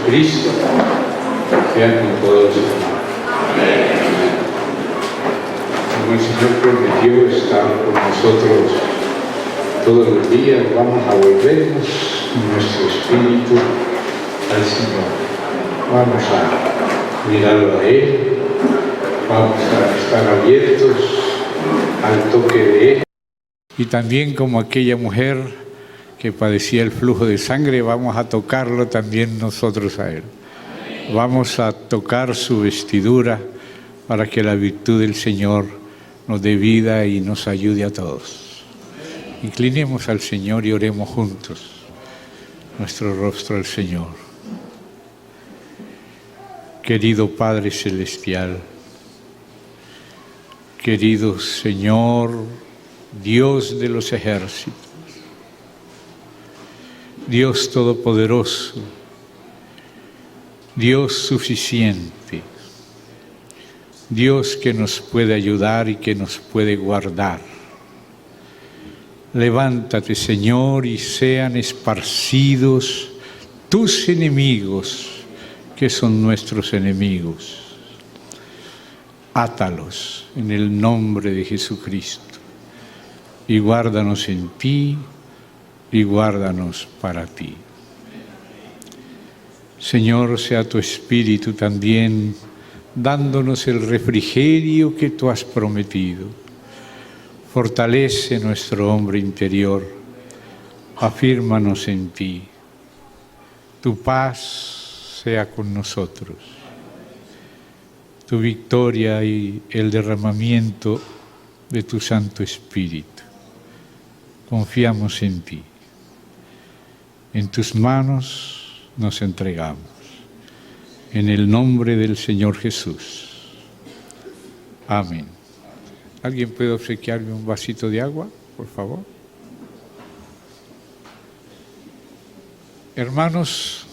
Jesucristo, sean con todos los hermanos. Como el Señor prometió estar con nosotros todos los días, vamos a volvernos nuestro espíritu al Señor. Vamos a mirarlo a Él, vamos a estar abiertos al toque de Él. Y también como aquella mujer que padecía el flujo de sangre, vamos a tocarlo también nosotros a Él. Vamos a tocar su vestidura para que la virtud del Señor nos dé vida y nos ayude a todos. Inclinemos al Señor y oremos juntos nuestro rostro al Señor. Querido Padre Celestial, querido Señor, Dios de los ejércitos, Dios Todopoderoso, Dios suficiente, Dios que nos puede ayudar y que nos puede guardar. Levántate, Señor, y sean esparcidos tus enemigos, que son nuestros enemigos. Átalos en el nombre de Jesucristo y guárdanos en ti y guárdanos para ti. Señor, sea tu Espíritu también dándonos el refrigerio que tú has prometido. Fortalece nuestro hombre interior, afírmanos en ti. Tu paz sea con nosotros. Tu victoria y el derramamiento de tu Santo Espíritu. Confiamos en ti. En tus manos nos entregamos. En el nombre del Señor Jesús. Amén. ¿Alguien puede obsequiarme un vasito de agua, por favor? Hermanos,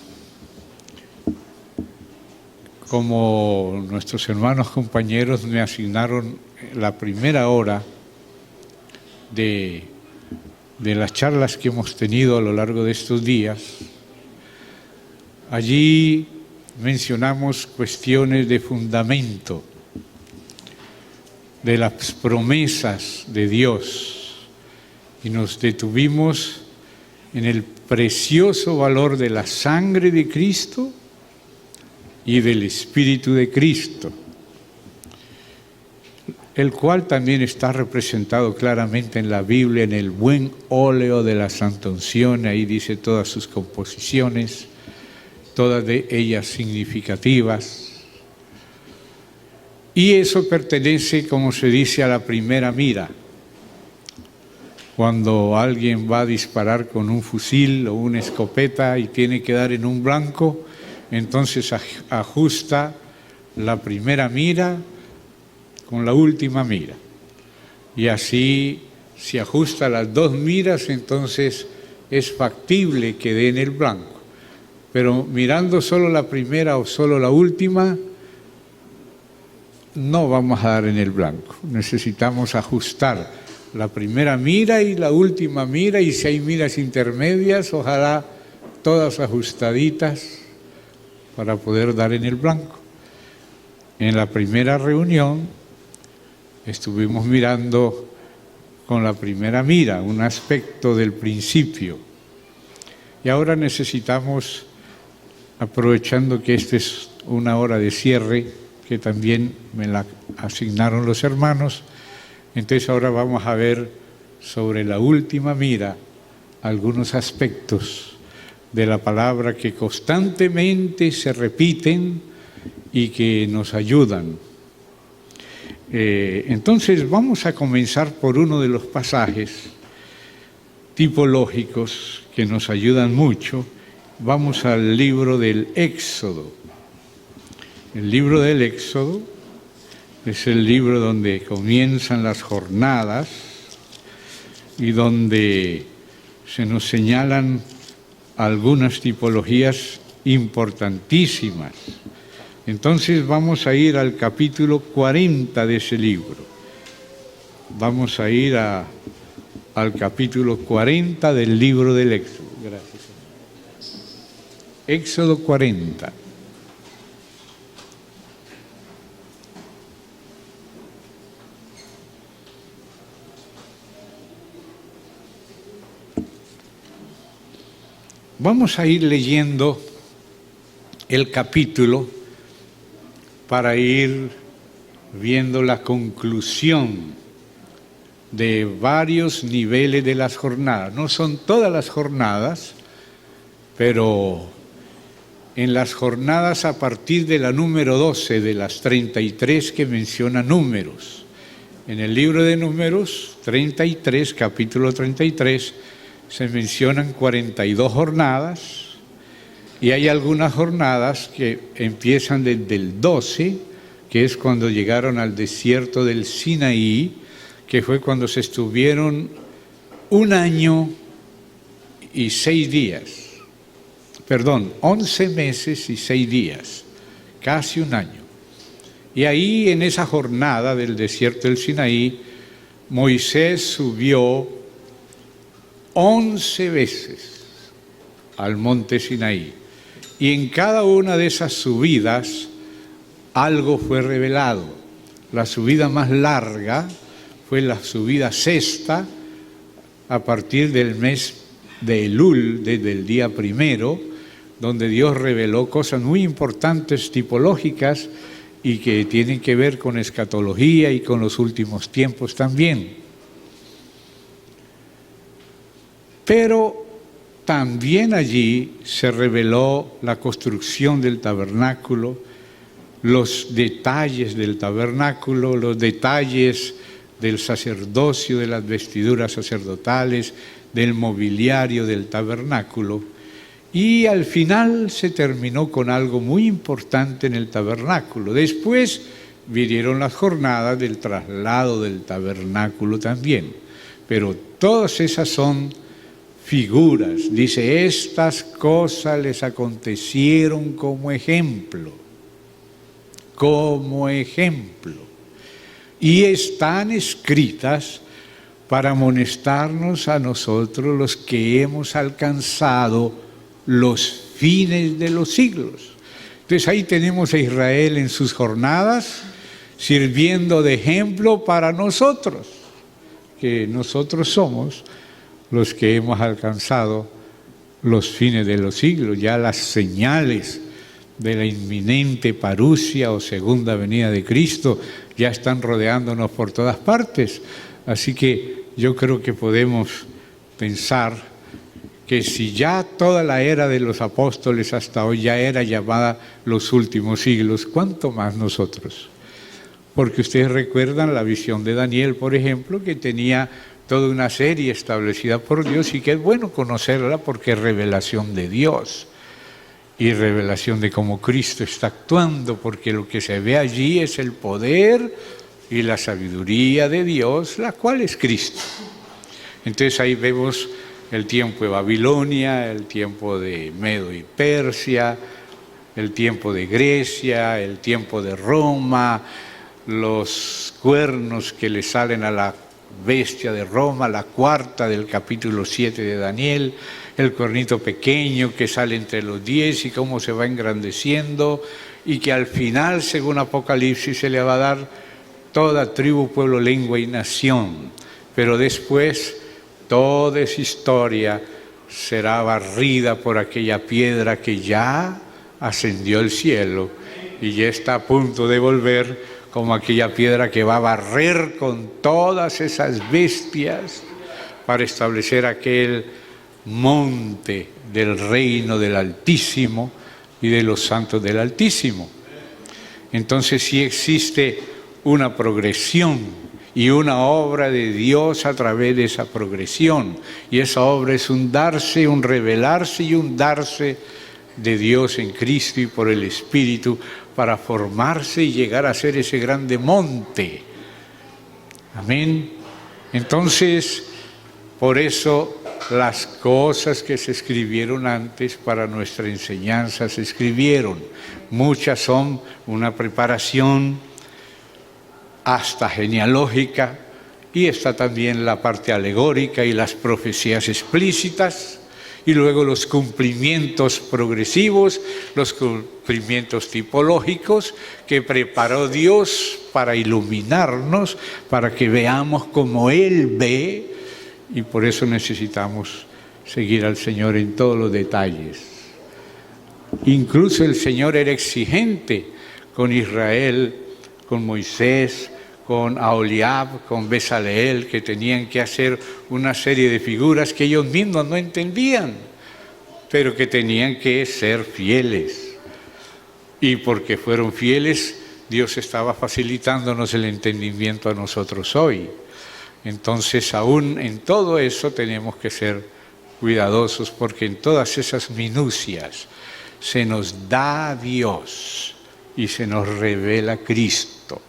como nuestros hermanos compañeros me asignaron la primera hora de las charlas que hemos tenido a lo largo de estos días, allí mencionamos cuestiones de fundamento, de las promesas de Dios, y nos detuvimos en el precioso valor de la sangre de Cristo y del Espíritu de Cristo, el cual también está representado claramente en la Biblia, en el buen óleo de la Santa Unción. Ahí dice todas sus composiciones, todas de ellas significativas. Y eso pertenece, como se dice, a la primera mira. Cuando alguien va a disparar con un fusil o una escopeta y tiene que dar en un blanco, entonces ajusta la primera mira con la última mira. Y así, si ajusta las dos miras, entonces es factible que dé en el blanco. Pero mirando solo la primera o solo la última, no vamos a dar en el blanco. Necesitamos ajustar la primera mira y la última mira, y si hay miras intermedias, ojalá todas ajustaditas para poder dar en el blanco. En la primera reunión estuvimos mirando con la primera mira un aspecto del principio, y ahora necesitamos, aprovechando que esta es una hora de cierre, que también me la asignaron los hermanos, entonces ahora vamos a ver sobre la última mira algunos aspectos de la palabra que constantemente se repiten y que nos ayudan. Entonces vamos a comenzar por uno de los pasajes tipológicos que nos ayudan mucho. Vamos al libro del Éxodo. El libro del Éxodo es el libro donde comienzan las jornadas y donde se nos señalan algunas tipologías importantísimas. Entonces vamos a ir al capítulo 40 de ese libro. Vamos a ir al capítulo 40 del libro del Éxodo. Gracias. Éxodo 40. Vamos a ir leyendo el capítulo para ir viendo la conclusión de varios niveles de las jornadas. No son todas las jornadas, pero en las jornadas a partir de la número 12 de las 33 que menciona Números. En el libro de Números 33, capítulo 33, se mencionan 42 jornadas y hay algunas jornadas que empiezan desde el 12, que es cuando llegaron al desierto del Sinaí, que fue cuando se estuvieron 1 año y 6 días, 11 meses y 6 días, casi 1 año. Y ahí en esa jornada del desierto del Sinaí, Moisés subió 11 veces al monte Sinaí. Y en cada una de esas subidas algo fue revelado. La subida más larga fue la subida sexta a partir del mes de Elul, desde el día 1, donde Dios reveló cosas muy importantes, tipológicas, y que tienen que ver con escatología y con los últimos tiempos también. Pero también allí se reveló la construcción del tabernáculo, los detalles del tabernáculo, los detalles del sacerdocio, de las vestiduras sacerdotales, del mobiliario del tabernáculo. Y al final se terminó con algo muy importante en el tabernáculo. Después vinieron las jornadas del traslado del tabernáculo también. Pero todas esas son figuras. Dice, estas cosas les acontecieron como ejemplo. Como ejemplo. Y están escritas para amonestarnos a nosotros los que hemos alcanzado los fines de los siglos. Entonces ahí tenemos a Israel en sus jornadas sirviendo de ejemplo para nosotros, que nosotros somos los que hemos alcanzado los fines de los siglos. Ya las señales de la inminente parusia o segunda venida de Cristo ya están rodeándonos por todas partes. Así que yo creo que podemos pensar que si ya toda la era de los apóstoles hasta hoy ya era llamada los últimos siglos, ¿cuánto más nosotros? Porque ustedes recuerdan la visión de Daniel, por ejemplo, que tenía toda una serie establecida por Dios y que es bueno conocerla porque es revelación de Dios y revelación de cómo Cristo está actuando, porque lo que se ve allí es el poder y la sabiduría de Dios, la cual es Cristo. Entonces ahí vemos el tiempo de Babilonia, el tiempo de Medo y Persia, el tiempo de Grecia, el tiempo de Roma, los cuernos que le salen a la bestia de Roma, la cuarta del capítulo 7 de Daniel, el cuernito pequeño que sale entre los 10 y cómo se va engrandeciendo, y que al final, según Apocalipsis, se le va a dar toda tribu, pueblo, lengua y nación. Pero después toda esa historia será barrida por aquella piedra que ya ascendió al cielo y ya está a punto de volver, como aquella piedra que va a barrer con todas esas bestias para establecer aquel monte del reino del Altísimo y de los santos del Altísimo. Entonces sí existe una progresión y una obra de Dios a través de esa progresión. Y esa obra es un darse, un revelarse y un darse de Dios en Cristo y por el Espíritu para formarse y llegar a ser ese grande monte. Amén. Entonces, por eso las cosas que se escribieron antes para nuestra enseñanza se escribieron. Muchas son una preparación hasta genealógica, y está también la parte alegórica y las profecías explícitas, Y luego los cumplimientos progresivos, los cumplimientos tipológicos que preparó Dios para iluminarnos, para que veamos como Él ve, y por eso necesitamos seguir al Señor en todos los detalles. Incluso el Señor era exigente con Israel, con Moisés, con Aholiab, con Besaleel, que tenían que hacer una serie de figuras que ellos mismos no entendían, pero que tenían que ser fieles. Y porque fueron fieles, Dios estaba facilitándonos el entendimiento a nosotros hoy. Entonces, aún en todo eso tenemos que ser cuidadosos, porque en todas esas minucias se nos da a Dios y se nos revela Cristo.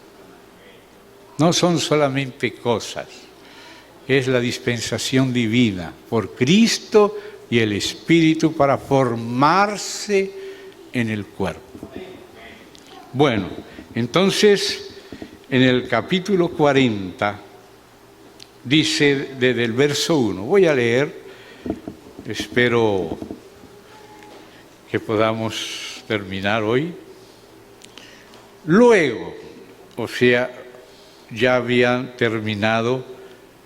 No son solamente cosas, es la dispensación divina por Cristo y el Espíritu para formarse en el cuerpo. Bueno, entonces en el capítulo 40 dice desde el verso 1, voy a leer, espero que podamos terminar hoy. Luego, o sea, ya habían terminado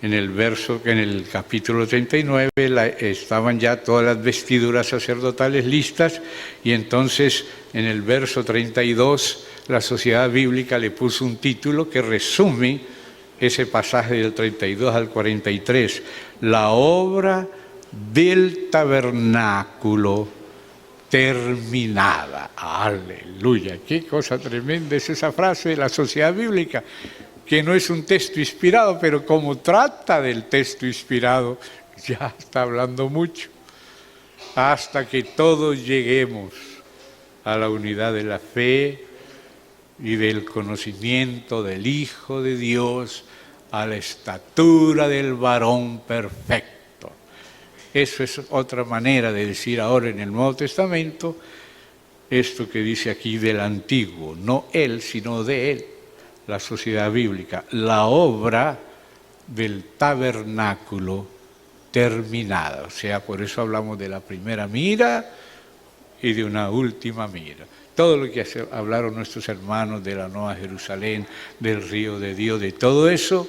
en el capítulo 39, estaban ya todas las vestiduras sacerdotales listas, y entonces en el verso 32 la Sociedad Bíblica le puso un título que resume ese pasaje del 32 al 43, la obra del tabernáculo terminada. Aleluya, qué cosa tremenda es esa frase de la Sociedad Bíblica, que no es un texto inspirado, pero como trata del texto inspirado, ya está hablando mucho, hasta que todos lleguemos a la unidad de la fe y del conocimiento del Hijo de Dios, a la estatura del varón perfecto. Eso es otra manera de decir ahora en el Nuevo Testamento, esto que dice aquí del Antiguo, no él, sino de él. La Sociedad Bíblica, la obra del tabernáculo terminada. O sea, por eso hablamos de la primera mira y de una última mira. Todo lo que hablaron nuestros hermanos de la Nueva Jerusalén, del río de Dios, de todo eso,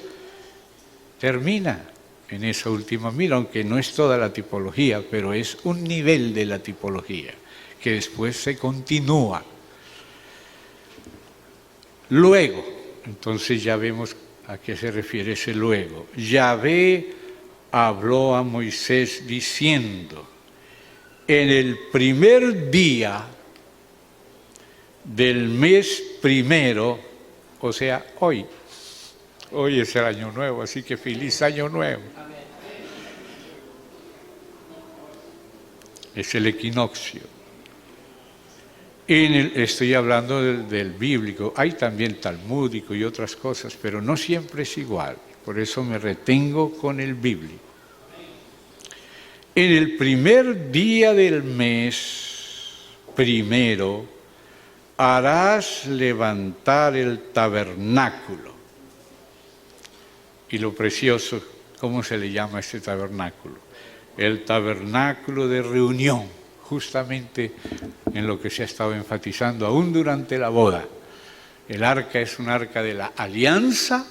termina en esa última mira, aunque no es toda la tipología, pero es un nivel de la tipología, que después se continúa. Luego, entonces ya vemos a qué se refiere ese luego. Yahvé habló a Moisés diciendo, en el primer día del mes primero, o sea, hoy es el año nuevo, así que feliz año nuevo. Es el equinoccio. Estoy hablando del bíblico, hay también talmúdico y otras cosas, pero no siempre es igual, por eso me retengo con el bíblico. En el primer día del mes primero harás levantar el tabernáculo. Y lo precioso, ¿cómo se le llama a este tabernáculo? El tabernáculo de reunión. Justamente en lo que se ha estado enfatizando aún durante la boda. El arca es un arca de la alianza,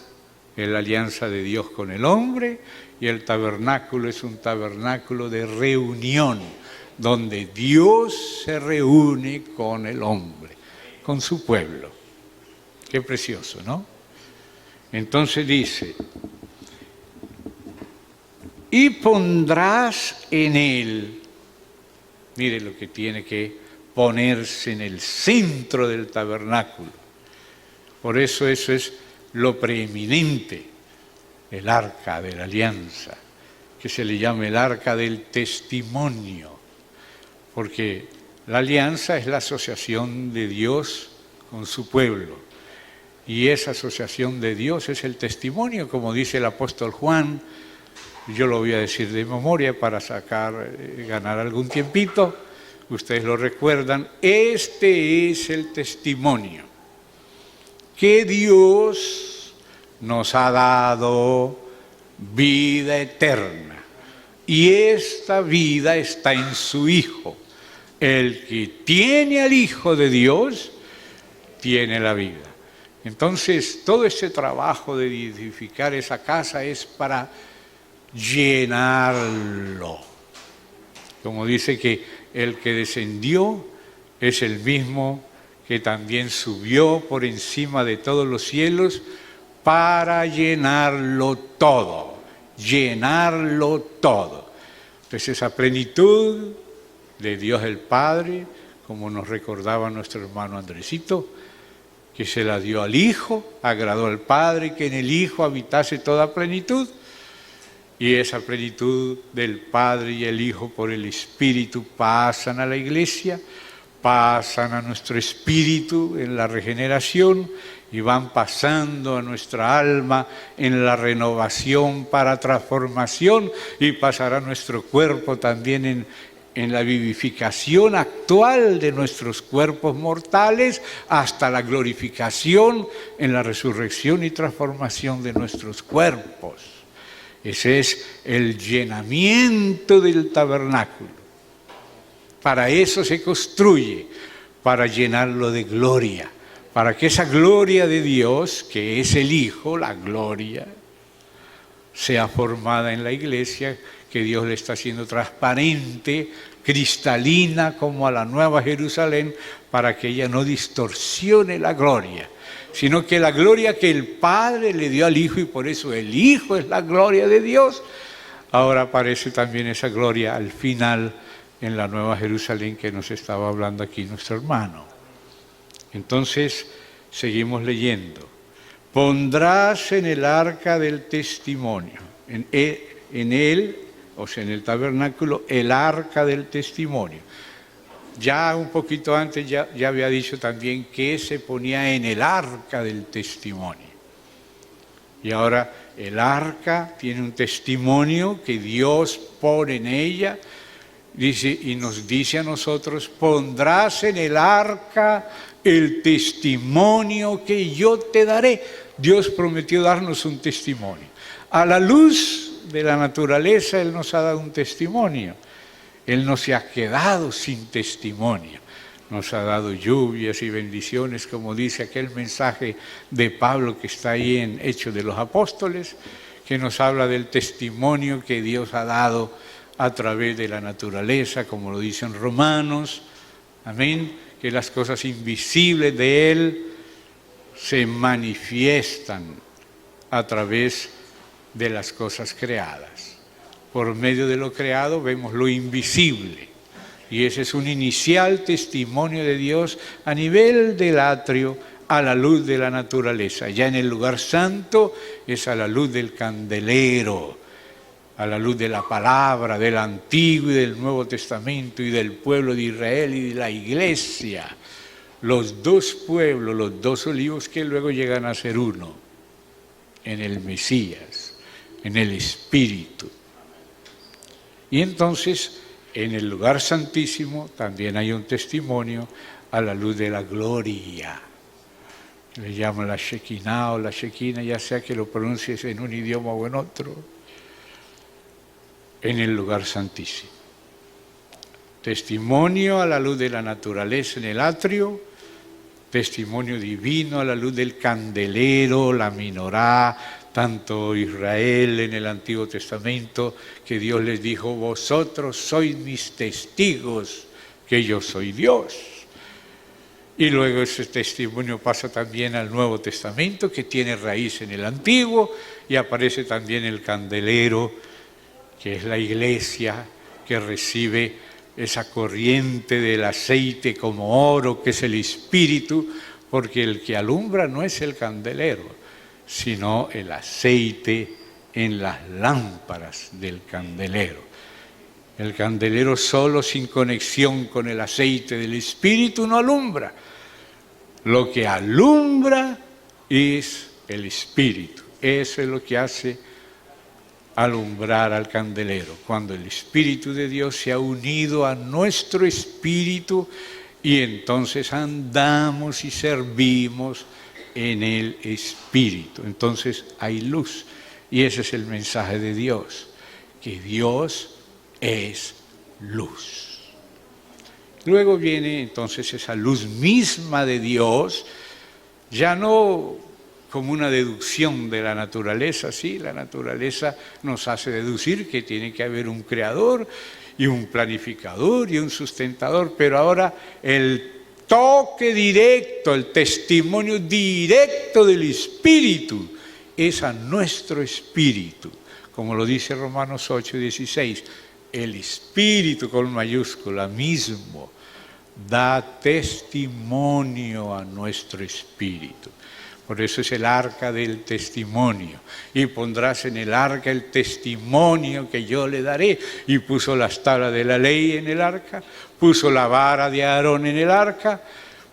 es la alianza de Dios con el hombre, y el tabernáculo es un tabernáculo de reunión, donde Dios se reúne con el hombre, con su pueblo. Qué precioso, ¿no? Entonces dice, y pondrás en él. Mire lo que tiene que ponerse en el centro del tabernáculo. Por eso es lo preeminente, el arca de la alianza, que se le llama el arca del testimonio, porque la alianza es la asociación de Dios con su pueblo, y esa asociación de Dios es el testimonio, como dice el apóstol Juan. Yo lo voy a decir de memoria para ganar algún tiempito. Ustedes lo recuerdan. Este es el testimonio que Dios nos ha dado vida eterna y esta vida está en su Hijo. El que tiene al Hijo de Dios, tiene la vida. Entonces, todo ese trabajo de edificar esa casa es para llenarlo. Como dice que el que descendió es el mismo que también subió por encima de todos los cielos para llenarlo todo, llenarlo todo. Entonces esa plenitud de Dios el Padre, como nos recordaba nuestro hermano Andresito, que se la dio al Hijo, agradó al Padre que en el Hijo habitase toda plenitud, y esa plenitud del Padre y el Hijo por el Espíritu pasan a la Iglesia, pasan a nuestro espíritu en la regeneración y van pasando a nuestra alma en la renovación para transformación y pasará a nuestro cuerpo también en la vivificación actual de nuestros cuerpos mortales hasta la glorificación en la resurrección y transformación de nuestros cuerpos. Ese es el llenamiento del tabernáculo. Para eso se construye, para llenarlo de gloria, para que esa gloria de Dios, que es el Hijo, la gloria, sea formada en la Iglesia, que Dios le está haciendo transparente, cristalina como a la Nueva Jerusalén, para que ella no distorsione la gloria, sino que la gloria que el Padre le dio al Hijo, y por eso el Hijo es la gloria de Dios, ahora aparece también esa gloria al final en la Nueva Jerusalén que nos estaba hablando aquí nuestro hermano. Entonces, seguimos leyendo. Pondrás en el arca del testimonio, en él, o sea, en el tabernáculo, el arca del testimonio. Ya un poquito antes ya había dicho también que se ponía en el arca del testimonio. Y ahora el arca tiene un testimonio que Dios pone en ella. Dice, y nos dice a nosotros, pondrás en el arca el testimonio que yo te daré. Dios prometió darnos un testimonio. A la luz de la naturaleza, Él nos ha dado un testimonio. Él no se ha quedado sin testimonio. Nos ha dado lluvias y bendiciones, como dice aquel mensaje de Pablo que está ahí en Hechos de los Apóstoles, que nos habla del testimonio que Dios ha dado a través de la naturaleza, como lo dicen Romanos, amén, que las cosas invisibles de Él se manifiestan a través de las cosas creadas. Por medio de lo creado vemos lo invisible, y ese es un inicial testimonio de Dios a nivel del atrio, a la luz de la naturaleza. Ya en el lugar santo es a la luz del candelero, a la luz de la palabra, del Antiguo y del Nuevo Testamento y del pueblo de Israel y de la Iglesia. Los dos pueblos, los dos olivos que luego llegan a ser uno, en el Mesías, en el Espíritu. Y entonces, en el lugar santísimo también hay un testimonio a la luz de la gloria. Le llaman la Shekinah o la Shekinah, ya sea que lo pronuncies en un idioma o en otro. En el lugar santísimo. Testimonio a la luz de la naturaleza en el atrio, testimonio divino a la luz del candelero, la menorá, tanto Israel en el Antiguo Testamento, que Dios les dijo, vosotros sois mis testigos, que yo soy Dios. Y luego ese testimonio pasa también al Nuevo Testamento, que tiene raíz en el Antiguo, y aparece también el candelero, que es la Iglesia que recibe esa corriente del aceite como oro, que es el Espíritu, porque el que alumbra no es el candelero, sino el aceite en las lámparas del candelero. El candelero solo, sin conexión con el aceite del Espíritu, no alumbra. Lo que alumbra es el Espíritu. Eso es lo que hace alumbrar al candelero, cuando el Espíritu de Dios se ha unido a nuestro espíritu y entonces andamos y servimos en el Espíritu. Entonces hay luz, y ese es el mensaje de Dios, que Dios es luz. Luego viene entonces esa luz misma de Dios, ya no como una deducción de la naturaleza, sí, la naturaleza nos hace deducir que tiene que haber un creador y un planificador y un sustentador, pero ahora el toque directo, el testimonio directo del Espíritu es a nuestro espíritu, como lo dice Romanos 8:16. El Espíritu con mayúscula mismo da testimonio a nuestro espíritu. Por eso es el arca del testimonio. Y pondrás en el arca el testimonio que yo le daré. Y puso las tablas de la ley en el arca, puso la vara de Aarón en el arca,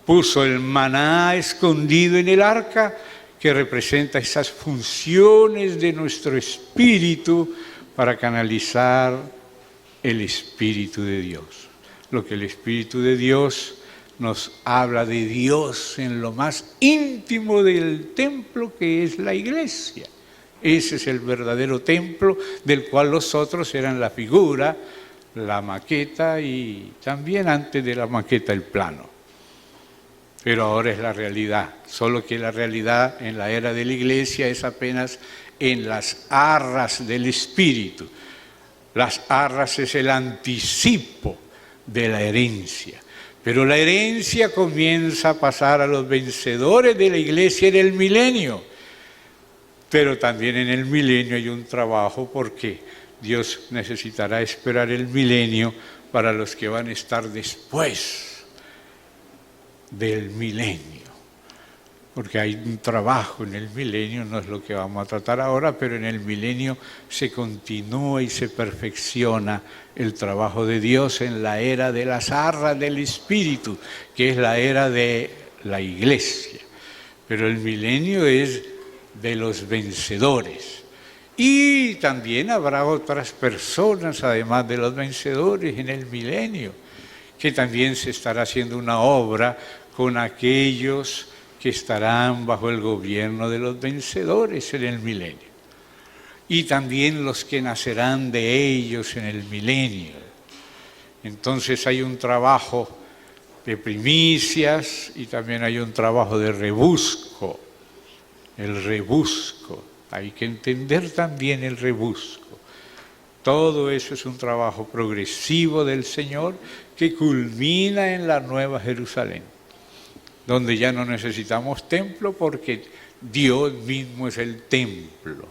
puso el maná escondido en el arca, que representa esas funciones de nuestro espíritu para canalizar el Espíritu de Dios. Lo que el Espíritu de Dios nos habla de Dios en lo más íntimo del templo, que es la iglesia. Ese es el verdadero templo, del cual los otros eran la figura, la maqueta y también antes de la maqueta el plano. Pero ahora es la realidad, solo que la realidad en la era de la iglesia es apenas en las arras del Espíritu. Las arras es el anticipo de la herencia, pero la herencia comienza a pasar a los vencedores de la iglesia en el milenio. Pero también en el milenio hay un trabajo, porque Dios necesitará esperar el milenio para los que van a estar después del milenio. Porque hay un trabajo en el milenio, no es lo que vamos a tratar ahora, pero en el milenio se continúa y se perfecciona el trabajo de Dios en la era de las arras del Espíritu, que es la era de la iglesia. Pero el milenio es de los vencedores. Y también habrá otras personas, además de los vencedores, en el milenio, que también se estará haciendo una obra con aquellos que estarán bajo el gobierno de los vencedores en el milenio. Y también los que nacerán de ellos en el milenio. Entonces hay un trabajo de primicias y también hay un trabajo de rebusco. El rebusco, hay que entender también el rebusco. Todo eso es un trabajo progresivo del Señor que culmina en la Nueva Jerusalén, donde ya no necesitamos templo porque Dios mismo es el templo,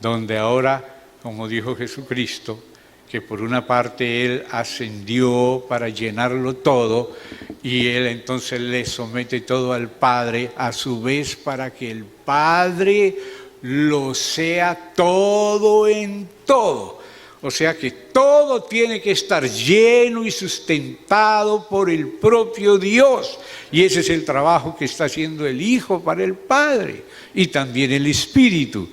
donde ahora, como dijo Jesucristo, que por una parte Él ascendió para llenarlo todo y Él entonces le somete todo al Padre, a su vez para que el Padre lo sea todo en todo. O sea que todo tiene que estar lleno y sustentado por el propio Dios. Y ese es el trabajo que está haciendo el Hijo para el Padre y también el Espíritu.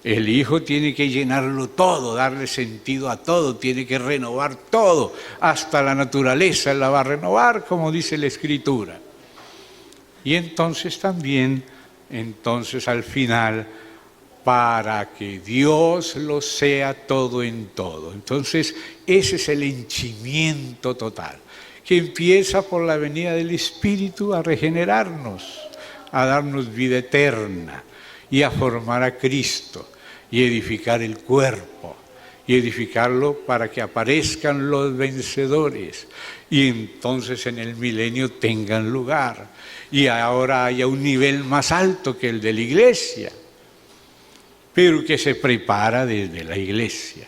El Hijo tiene que llenarlo todo, darle sentido a todo, tiene que renovar todo, hasta la naturaleza Él la va a renovar, como dice la Escritura. Y entonces también, al final, para que Dios lo sea todo en todo. Entonces, ese es el henchimiento total, que empieza por la venida del Espíritu a regenerarnos, a darnos vida eterna y a formar a Cristo y edificar el cuerpo, y edificarlo para que aparezcan los vencedores y entonces en el milenio tengan lugar y ahora haya un nivel más alto que el de la iglesia, pero que se prepara desde la iglesia.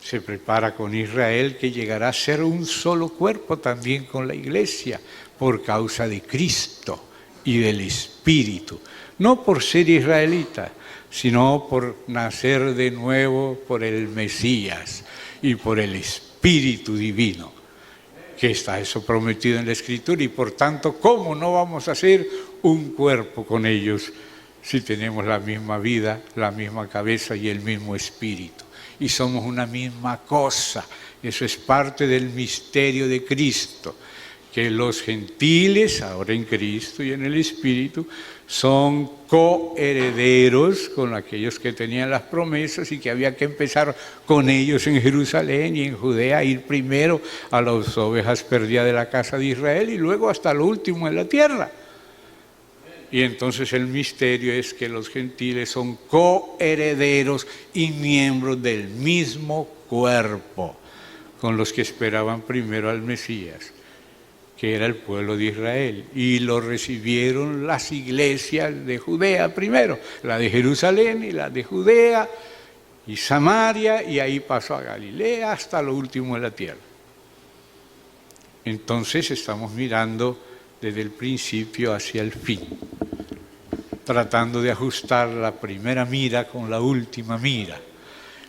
Se prepara con Israel, que llegará a ser un solo cuerpo también con la iglesia, por causa de Cristo y del Espíritu. No por ser israelita, sino por nacer de nuevo por el Mesías y por el Espíritu Divino, que está eso prometido en la Escritura. Y por tanto, ¿cómo no vamos a ser un cuerpo con ellos si tenemos la misma vida, la misma cabeza y el mismo espíritu? Y somos una misma cosa. Eso es parte del misterio de Cristo, que los gentiles, ahora en Cristo y en el Espíritu, son coherederos con aquellos que tenían las promesas y que había que empezar con ellos en Jerusalén y en Judea, ir primero a las ovejas perdidas de la casa de Israel y luego hasta lo último en la tierra. Y entonces el misterio es que los gentiles son coherederos y miembros del mismo cuerpo con los que esperaban primero al Mesías, que era el pueblo de Israel, y lo recibieron las iglesias de Judea primero, la de Jerusalén y la de Judea y Samaria, y ahí pasó a Galilea hasta lo último de la tierra. Entonces estamos mirando desde el principio hacia el fin, tratando de ajustar la primera mira con la última mira.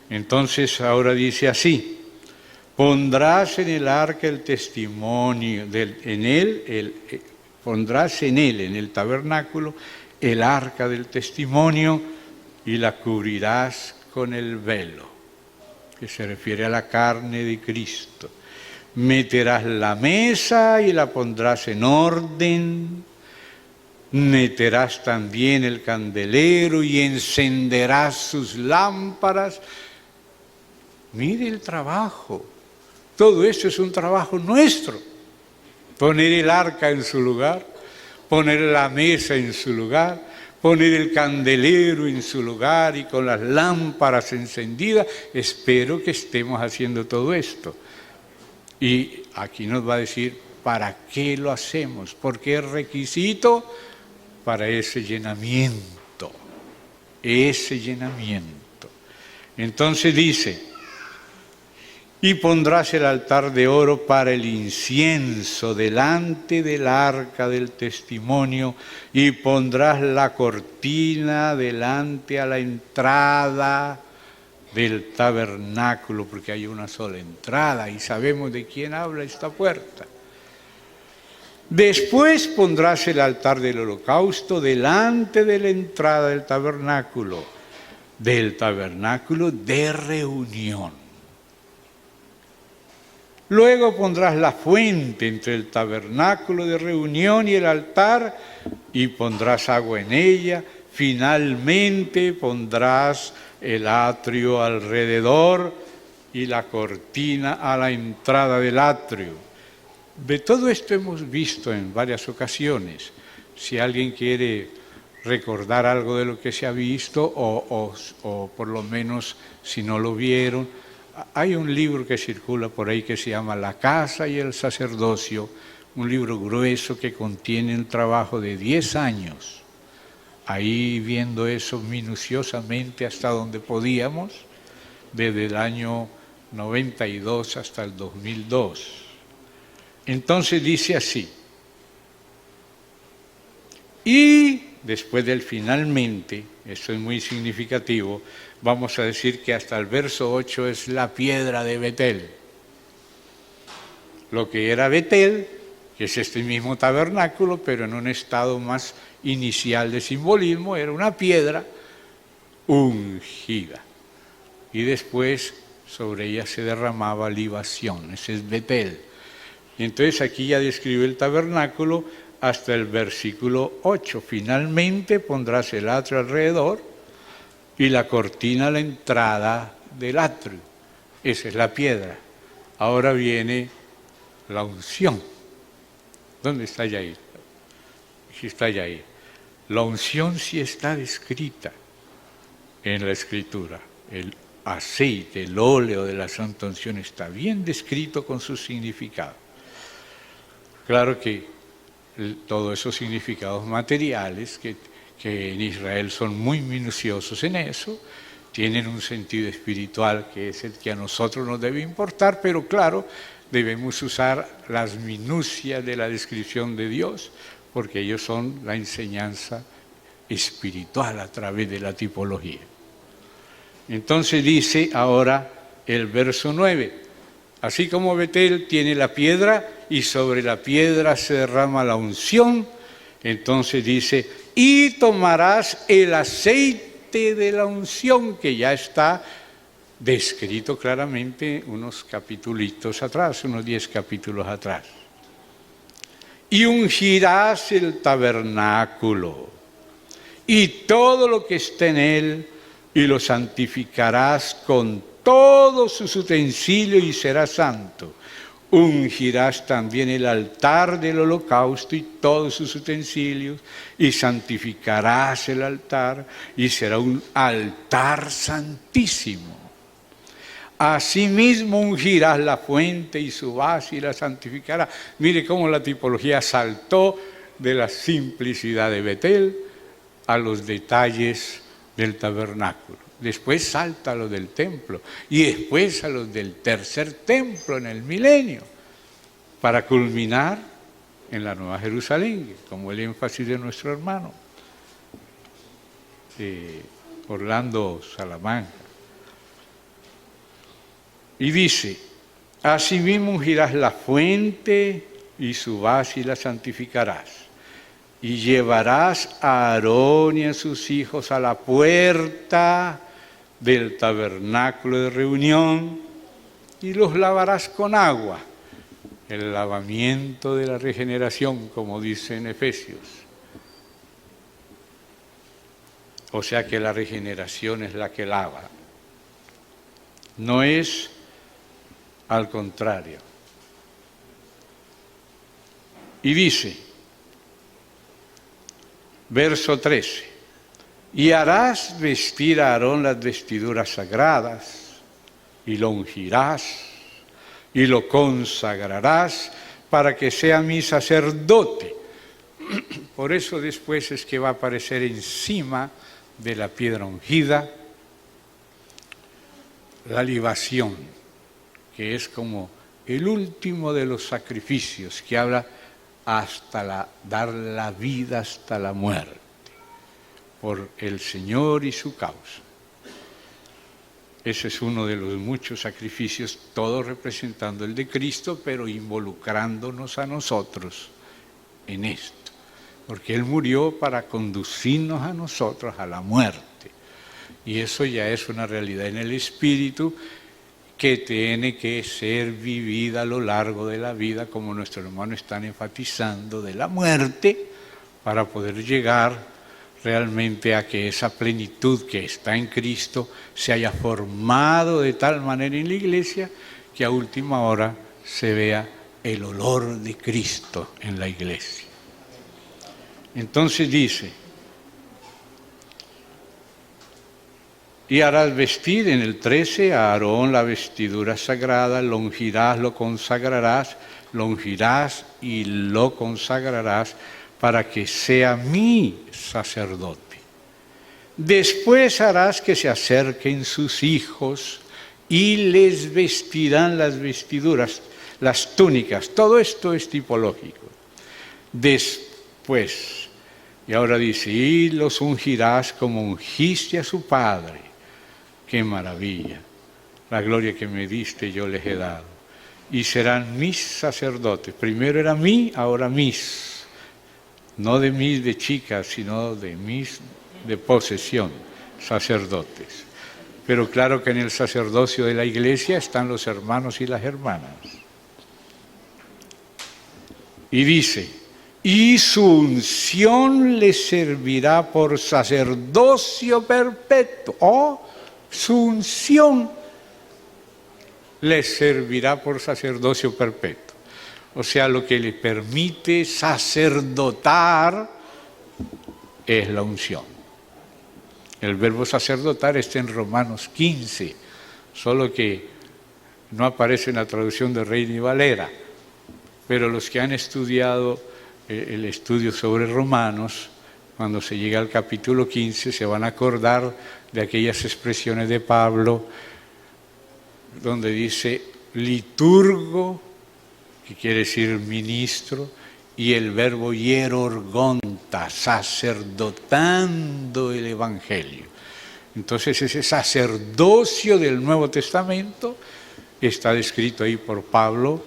Entonces ahora dice así: pondrás en el arca el testimonio, pondrás en el tabernáculo, el arca del testimonio y la cubrirás con el velo, que se refiere a la carne de Cristo. Meterás la mesa y la pondrás en orden. Meterás también el candelero y encenderás sus lámparas. Mire el trabajo. Todo esto es un trabajo nuestro. Poner el arca en su lugar, poner la mesa en su lugar, poner el candelero en su lugar y con las lámparas encendidas. Espero que estemos haciendo todo esto. Y aquí nos va a decir para qué lo hacemos, porque es requisito para ese llenamiento. Entonces dice: y pondrás el altar de oro para el incienso delante del arca del testimonio, y pondrás la cortina delante a la entrada del tabernáculo, porque hay una sola entrada y sabemos de quién habla esta puerta. Después pondrás el altar del holocausto delante de la entrada del tabernáculo de reunión. Luego pondrás la fuente entre el tabernáculo de reunión y el altar y pondrás agua en ella. Finalmente pondrás el atrio alrededor y la cortina a la entrada del atrio. De todo esto hemos visto en varias ocasiones. Si alguien quiere recordar algo de lo que se ha visto o por lo menos si no lo vieron, hay un libro que circula por ahí que se llama La casa y el sacerdocio, un libro grueso que contiene un trabajo de 10 años. Ahí viendo eso minuciosamente hasta donde podíamos, desde el año 92 hasta el 2002. Entonces dice así: y después del finalmente, esto es muy significativo, vamos a decir que hasta el verso 8 es la piedra de Betel. Lo que era Betel, que es este mismo tabernáculo, pero en un estado más inicial de simbolismo, era una piedra ungida. Y después sobre ella se derramaba libación, ese es Betel. Y entonces aquí ya describe el tabernáculo hasta el versículo 8. Finalmente pondrás el atrio alrededor y la cortina a la entrada del atrio. Esa es la piedra. Ahora viene la unción. ¿Dónde está Yair? Sí está Yair. La unción sí está descrita en la Escritura. El aceite, el óleo de la santa unción está bien descrito con su significado. Claro que todos esos significados materiales que en Israel son muy minuciosos en eso, tienen un sentido espiritual que es el que a nosotros nos debe importar, pero claro, debemos usar las minucias de la descripción de Dios, porque ellos son la enseñanza espiritual a través de la tipología. Entonces dice ahora el verso 9, así como Betel tiene la piedra y sobre la piedra se derrama la unción, entonces dice, y tomarás el aceite de la unción, que ya está descrito claramente unos capítulos atrás, unos 10 capítulos atrás. y ungirás el tabernáculo y todo lo que esté en él, y lo santificarás con todos sus utensilios y será santo. Ungirás también el altar del holocausto y todos sus utensilios, y santificarás el altar, y será un altar santísimo. Asimismo ungirás la fuente y su base y la santificarás. Mire cómo la tipología saltó de la simplicidad de Betel a los detalles del tabernáculo. Después salta a lo del templo y después a los del tercer templo en el milenio, para culminar en la Nueva Jerusalén, como el énfasis de nuestro hermano Orlando Salamanca. Y dice, asimismo ungirás la fuente y su base y la santificarás. Y llevarás a Aarón y a sus hijos a la puerta del tabernáculo de reunión y los lavarás con agua, el lavamiento de la regeneración, como dice en Efesios. O sea que la regeneración es la que lava, no es al contrario. Y dice, verso 13, y harás vestir a Aarón las vestiduras sagradas, y lo ungirás, y lo consagrarás para que sea mi sacerdote. Por eso después es que va a aparecer encima de la piedra ungida la libación, que es como el último de los sacrificios, que habla hasta dar la vida hasta la muerte por el Señor y su causa. Ese es uno de los muchos sacrificios, todos representando el de Cristo, pero involucrándonos a nosotros en esto, porque Él murió para conducirnos a nosotros a la muerte, y eso ya es una realidad en el Espíritu que tiene que ser vivida a lo largo de la vida, como nuestros hermanos están enfatizando, de la muerte, para poder llegar realmente a que esa plenitud que está en Cristo se haya formado de tal manera en la iglesia que a última hora se vea el olor de Cristo en la iglesia. Entonces dice, y harás vestir en el 13 a Aarón la vestidura sagrada, lo ungirás, lo consagrarás, lo ungirás y lo consagrarás para que sea mi sacerdote. Después harás que se acerquen sus hijos y les vestirán las vestiduras, las túnicas. Todo esto es tipológico. Después, y ahora dice, y los ungirás como ungiste a su padre. ¡Qué maravilla! La gloria que me diste yo les he dado. Y serán mis sacerdotes. Primero era mí, ahora mis. No de mis de chicas, sino de mis de posesión, sacerdotes. Pero claro que en el sacerdocio de la iglesia están los hermanos y las hermanas. Y dice, y su unción les servirá por sacerdocio perpetuo. Oh, su unción les servirá por sacerdocio perpetuo. O sea, lo que le permite sacerdotar es la unción. El verbo sacerdotar está en Romanos 15, solo que no aparece en la traducción de Reina y Valera. Pero los que han estudiado el estudio sobre Romanos, cuando se llega al capítulo 15, se van a acordar de aquellas expresiones de Pablo, donde dice liturgo, que quiere decir ministro, y el verbo hierorgonta, sacerdotando el Evangelio. Entonces ese sacerdocio del Nuevo Testamento está descrito ahí por Pablo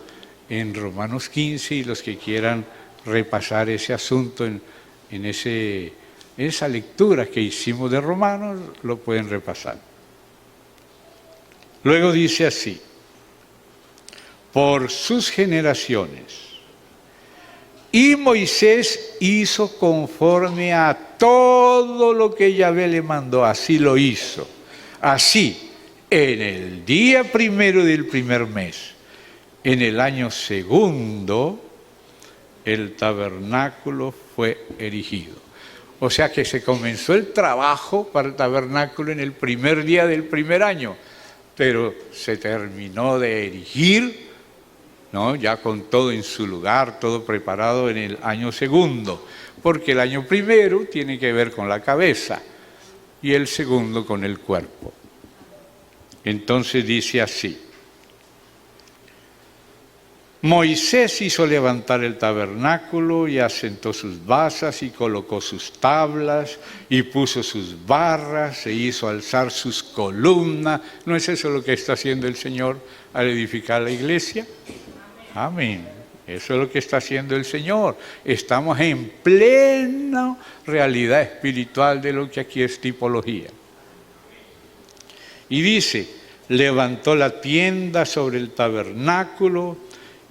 en Romanos 15, y los que quieran repasar ese asunto en esa lectura que hicimos de Romanos, lo pueden repasar. Luego dice así, por sus generaciones, Y Moisés hizo conforme a todo lo que Yahvé le mandó, así lo hizo. Así, en el día primero del primer mes, en el año segundo, el tabernáculo fue erigido. O sea que se comenzó el trabajo para el tabernáculo en el primer día del primer año, pero se terminó de erigir, ¿no?, ya con todo en su lugar, todo preparado en el año segundo, porque el año primero tiene que ver con la cabeza y el segundo con el cuerpo. Entonces dice así: Moisés hizo levantar el tabernáculo y asentó sus basas y colocó sus tablas y puso sus barras e hizo alzar sus columnas. ¿No es eso lo que está haciendo el Señor al edificar la iglesia? Amén. Eso es lo que está haciendo el Señor. Estamos en plena realidad espiritual de lo que aquí es tipología. Y dice, levantó la tienda sobre el tabernáculo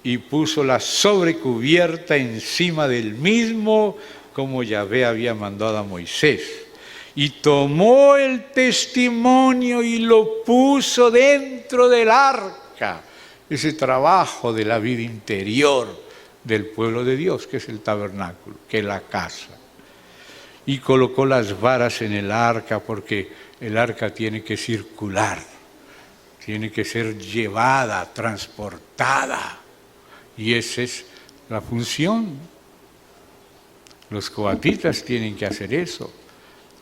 y puso la sobrecubierta encima del mismo, como Yahvé había mandado a Moisés. Y tomó el testimonio y lo puso dentro del arca. Ese trabajo de la vida interior del pueblo de Dios, que es el tabernáculo, que es la casa. Y colocó las varas en el arca, porque el arca tiene que circular, tiene que ser llevada, transportada. Y esa es la función. Los coatitas tienen que hacer eso,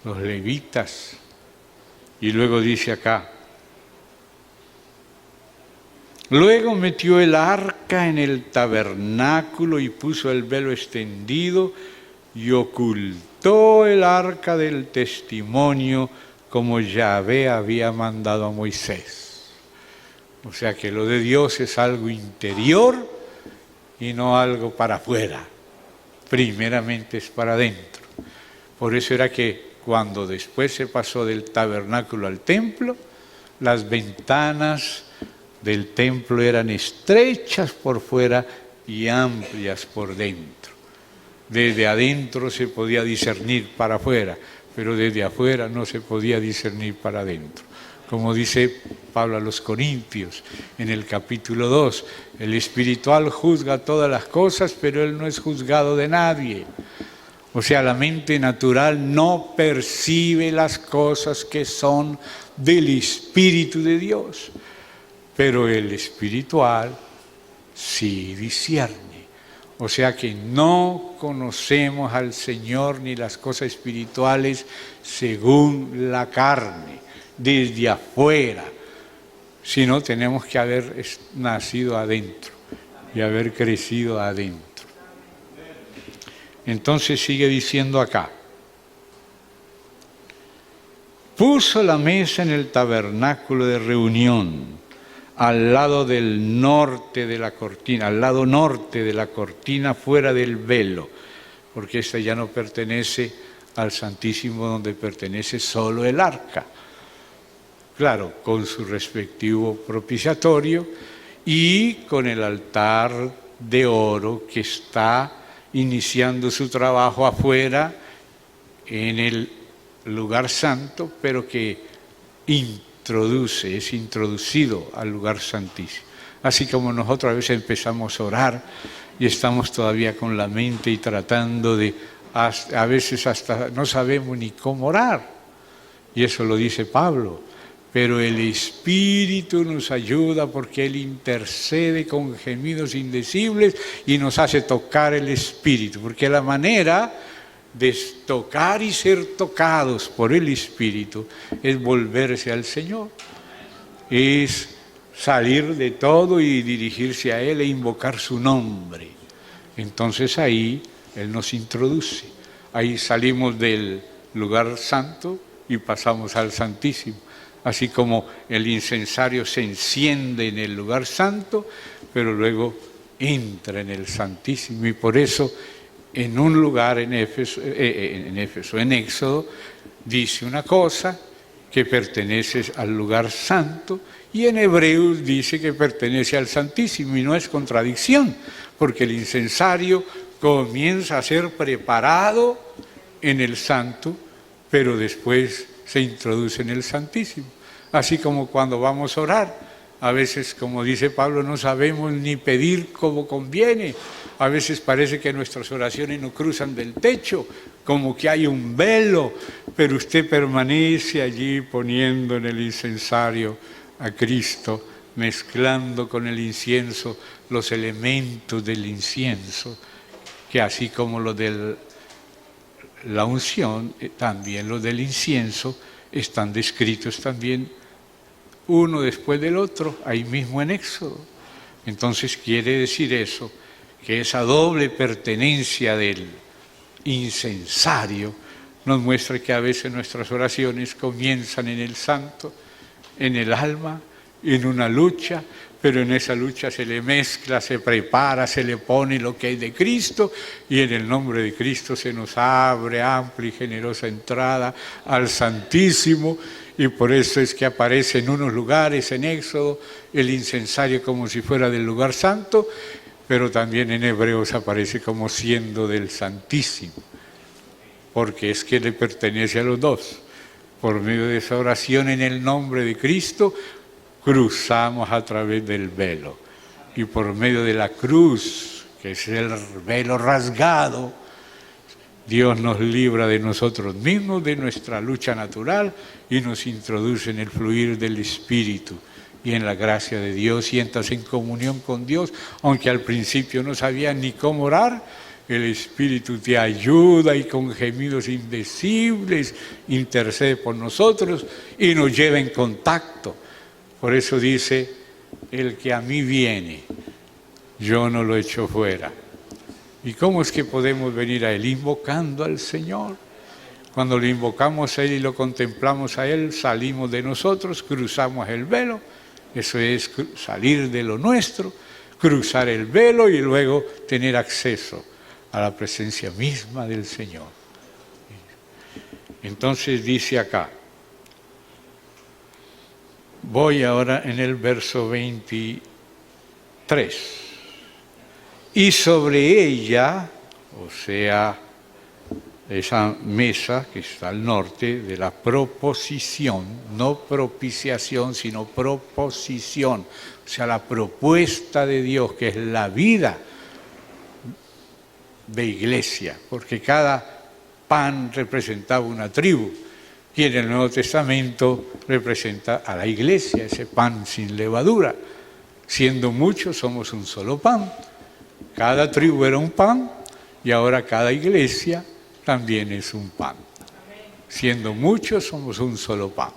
los levitas. Y luego dice acá, luego metió el arca en el tabernáculo y puso el velo extendido y ocultó el arca del testimonio como Yahvé había mandado a Moisés. O sea que lo de Dios es algo interior y no algo para afuera. Primeramente es para adentro. Por eso era que cuando después se pasó del tabernáculo al templo, las ventanas del templo eran estrechas por fuera y amplias por dentro. Desde adentro se podía discernir para afuera, pero desde afuera no se podía discernir para adentro. Como dice Pablo a los Corintios en el capítulo 2, el espiritual juzga todas las cosas, pero él no es juzgado de nadie. O sea, la mente natural no percibe las cosas que son del Espíritu de Dios, pero el espiritual sí discierne. O sea que no conocemos al Señor ni las cosas espirituales según la carne, desde afuera, sino tenemos que haber nacido adentro y haber crecido adentro. Entonces sigue diciendo acá, puso la mesa en el tabernáculo de reunión, al lado del norte de la cortina, al lado norte de la cortina fuera del velo, porque esta ya no pertenece al Santísimo donde pertenece solo el arca. Claro, con su respectivo propiciatorio y con el altar de oro que está iniciando su trabajo afuera en el lugar santo, pero que es introducido al lugar santísimo. Así como nosotros a veces empezamos a orar y estamos todavía con la mente y tratando de, a veces hasta no sabemos ni cómo orar. Y eso lo dice Pablo. Pero el Espíritu nos ayuda porque Él intercede con gemidos indecibles y nos hace tocar el Espíritu. Porque la manera de tocar y ser tocados por el Espíritu es volverse al Señor. Es salir de todo y dirigirse a Él e invocar su nombre. Entonces ahí Él nos introduce. Ahí salimos del lugar santo y pasamos al Santísimo. Así como el incensario se enciende en el lugar santo, pero luego entra en el Santísimo. Y por eso en un lugar en Éxodo, dice una cosa que pertenece al lugar santo y en Hebreos dice que pertenece al Santísimo y no es contradicción, porque el incensario comienza a ser preparado en el Santo, pero después se introduce en el Santísimo. Así como cuando vamos a orar, a veces, como dice Pablo, no sabemos ni pedir como conviene. A veces parece que nuestras oraciones no cruzan del techo, como que hay un velo, pero usted permanece allí poniendo en el incensario a Cristo, mezclando con el incienso los elementos del incienso, que así como lo de la unción, también los del incienso están descritos también uno después del otro, ahí mismo en Éxodo. Entonces quiere decir eso, que esa doble pertenencia del incensario nos muestra que a veces nuestras oraciones comienzan en el santo, en el alma, en una lucha, pero en esa lucha se le mezcla, se prepara, se le pone lo que hay de Cristo, y en el nombre de Cristo se nos abre amplia y generosa entrada al Santísimo, y por eso es que aparece en unos lugares en Éxodo el incensario como si fuera del lugar santo, pero también en Hebreos aparece como siendo del Santísimo, porque es que le pertenece a los dos. Por medio de esa oración en el nombre de Cristo, cruzamos a través del velo. Y por medio de la cruz, que es el velo rasgado, Dios nos libra de nosotros mismos, de nuestra lucha natural, y nos introduce en el fluir del Espíritu y en la gracia de Dios, y entras en comunión con Dios, aunque al principio no sabías ni cómo orar. El Espíritu te ayuda y con gemidos indecibles intercede por nosotros y nos lleva en contacto. Por eso dice, el que a mí viene, yo no lo echo fuera. ¿Y cómo es que podemos venir a Él? Invocando al Señor. Cuando lo invocamos a Él y lo contemplamos a Él, salimos de nosotros, cruzamos el velo. Eso es salir de lo nuestro, cruzar el velo y luego tener acceso a la presencia misma del Señor. Entonces dice acá, voy ahora en el verso 23, y sobre ella, o sea, esa mesa que está al norte de la proposición, no propiciación, sino proposición, o sea, la propuesta de Dios, que es la vida de iglesia, porque cada pan representaba una tribu, y en el Nuevo Testamento representa a la iglesia, ese pan sin levadura. Siendo muchos, somos un solo pan. Cada tribu era un pan, y ahora cada iglesia también es un pan. Siendo muchos, somos un solo pan.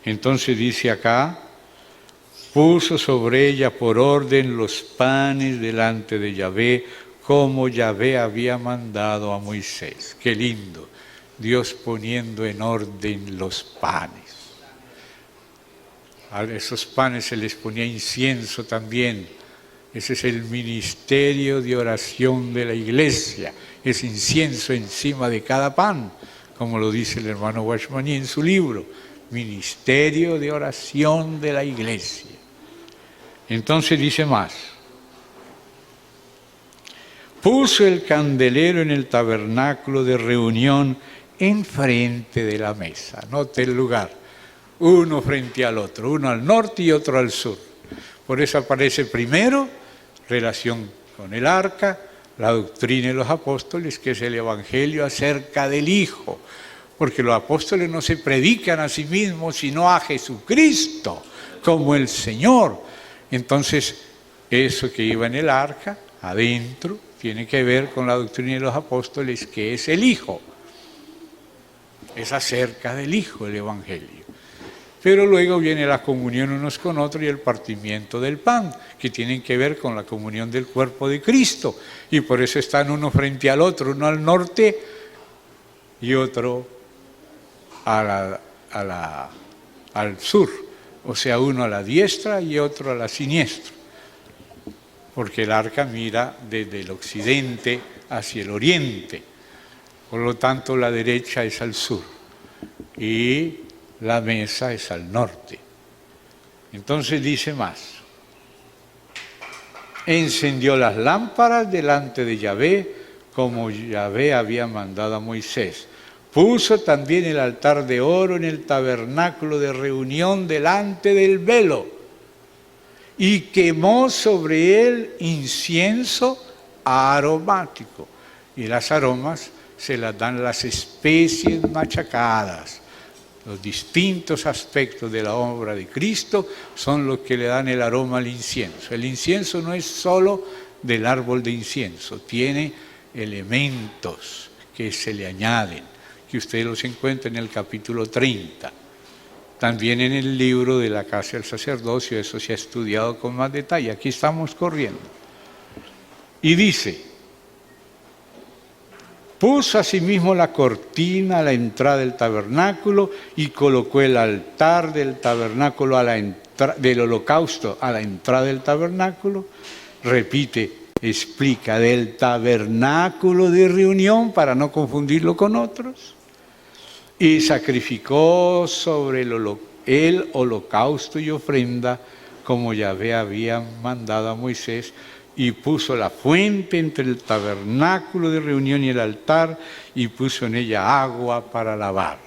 Entonces dice acá, puso sobre ella por orden los panes delante de Yahvé, como Yahvé había mandado a Moisés. Qué lindo, Dios poniendo en orden los panes. A esos panes se les ponía incienso también. Ese es el ministerio de oración de la iglesia, es incienso encima de cada pan, como lo dice el hermano Washmani en su libro, ministerio de oración de la iglesia. Entonces dice más, puso el candelero en el tabernáculo de reunión enfrente de la mesa. Note el lugar, uno frente al otro, uno al norte y otro al sur. Por eso aparece primero relación con el arca, la doctrina de los apóstoles, que es el evangelio acerca del Hijo, porque los apóstoles no se predican a sí mismos, sino a Jesucristo como el Señor. Entonces, eso que iba en el arca, adentro, tiene que ver con la doctrina de los apóstoles, que es el Hijo. Es acerca del Hijo el evangelio. Pero luego viene la comunión unos con otros y el partimiento del pan, que tienen que ver con la comunión del cuerpo de Cristo. Y por eso están uno frente al otro, uno al norte y otro al sur. O sea, uno a la diestra y otro a la siniestra. Porque el arca mira desde el occidente hacia el oriente. Por lo tanto, la derecha es al sur. Y la mesa es al norte. Entonces dice más. encendió las lámparas delante de Yahvé, como Yahvé había mandado a Moisés. Puso también el altar de oro en el tabernáculo de reunión delante del velo, y quemó sobre él incienso aromático. Y las aromas se las dan las especies machacadas. Los distintos aspectos de la obra de Cristo son los que le dan el aroma al incienso. El incienso no es solo del árbol de incienso, tiene elementos que se le añaden, que ustedes los encuentran en el capítulo 30. También en el libro de la casa del sacerdocio, eso se ha estudiado con más detalle. Aquí estamos corriendo. Y dice: puso asimismo la cortina a la entrada del tabernáculo y colocó el altar del tabernáculo del holocausto a la entrada del tabernáculo. Repite, explica, del tabernáculo de reunión para no confundirlo con otros. Y sacrificó sobre el holocausto y ofrenda como Yahvé había mandado a Moisés, y puso la fuente entre el tabernáculo de reunión y el altar, y puso en ella agua para lavar.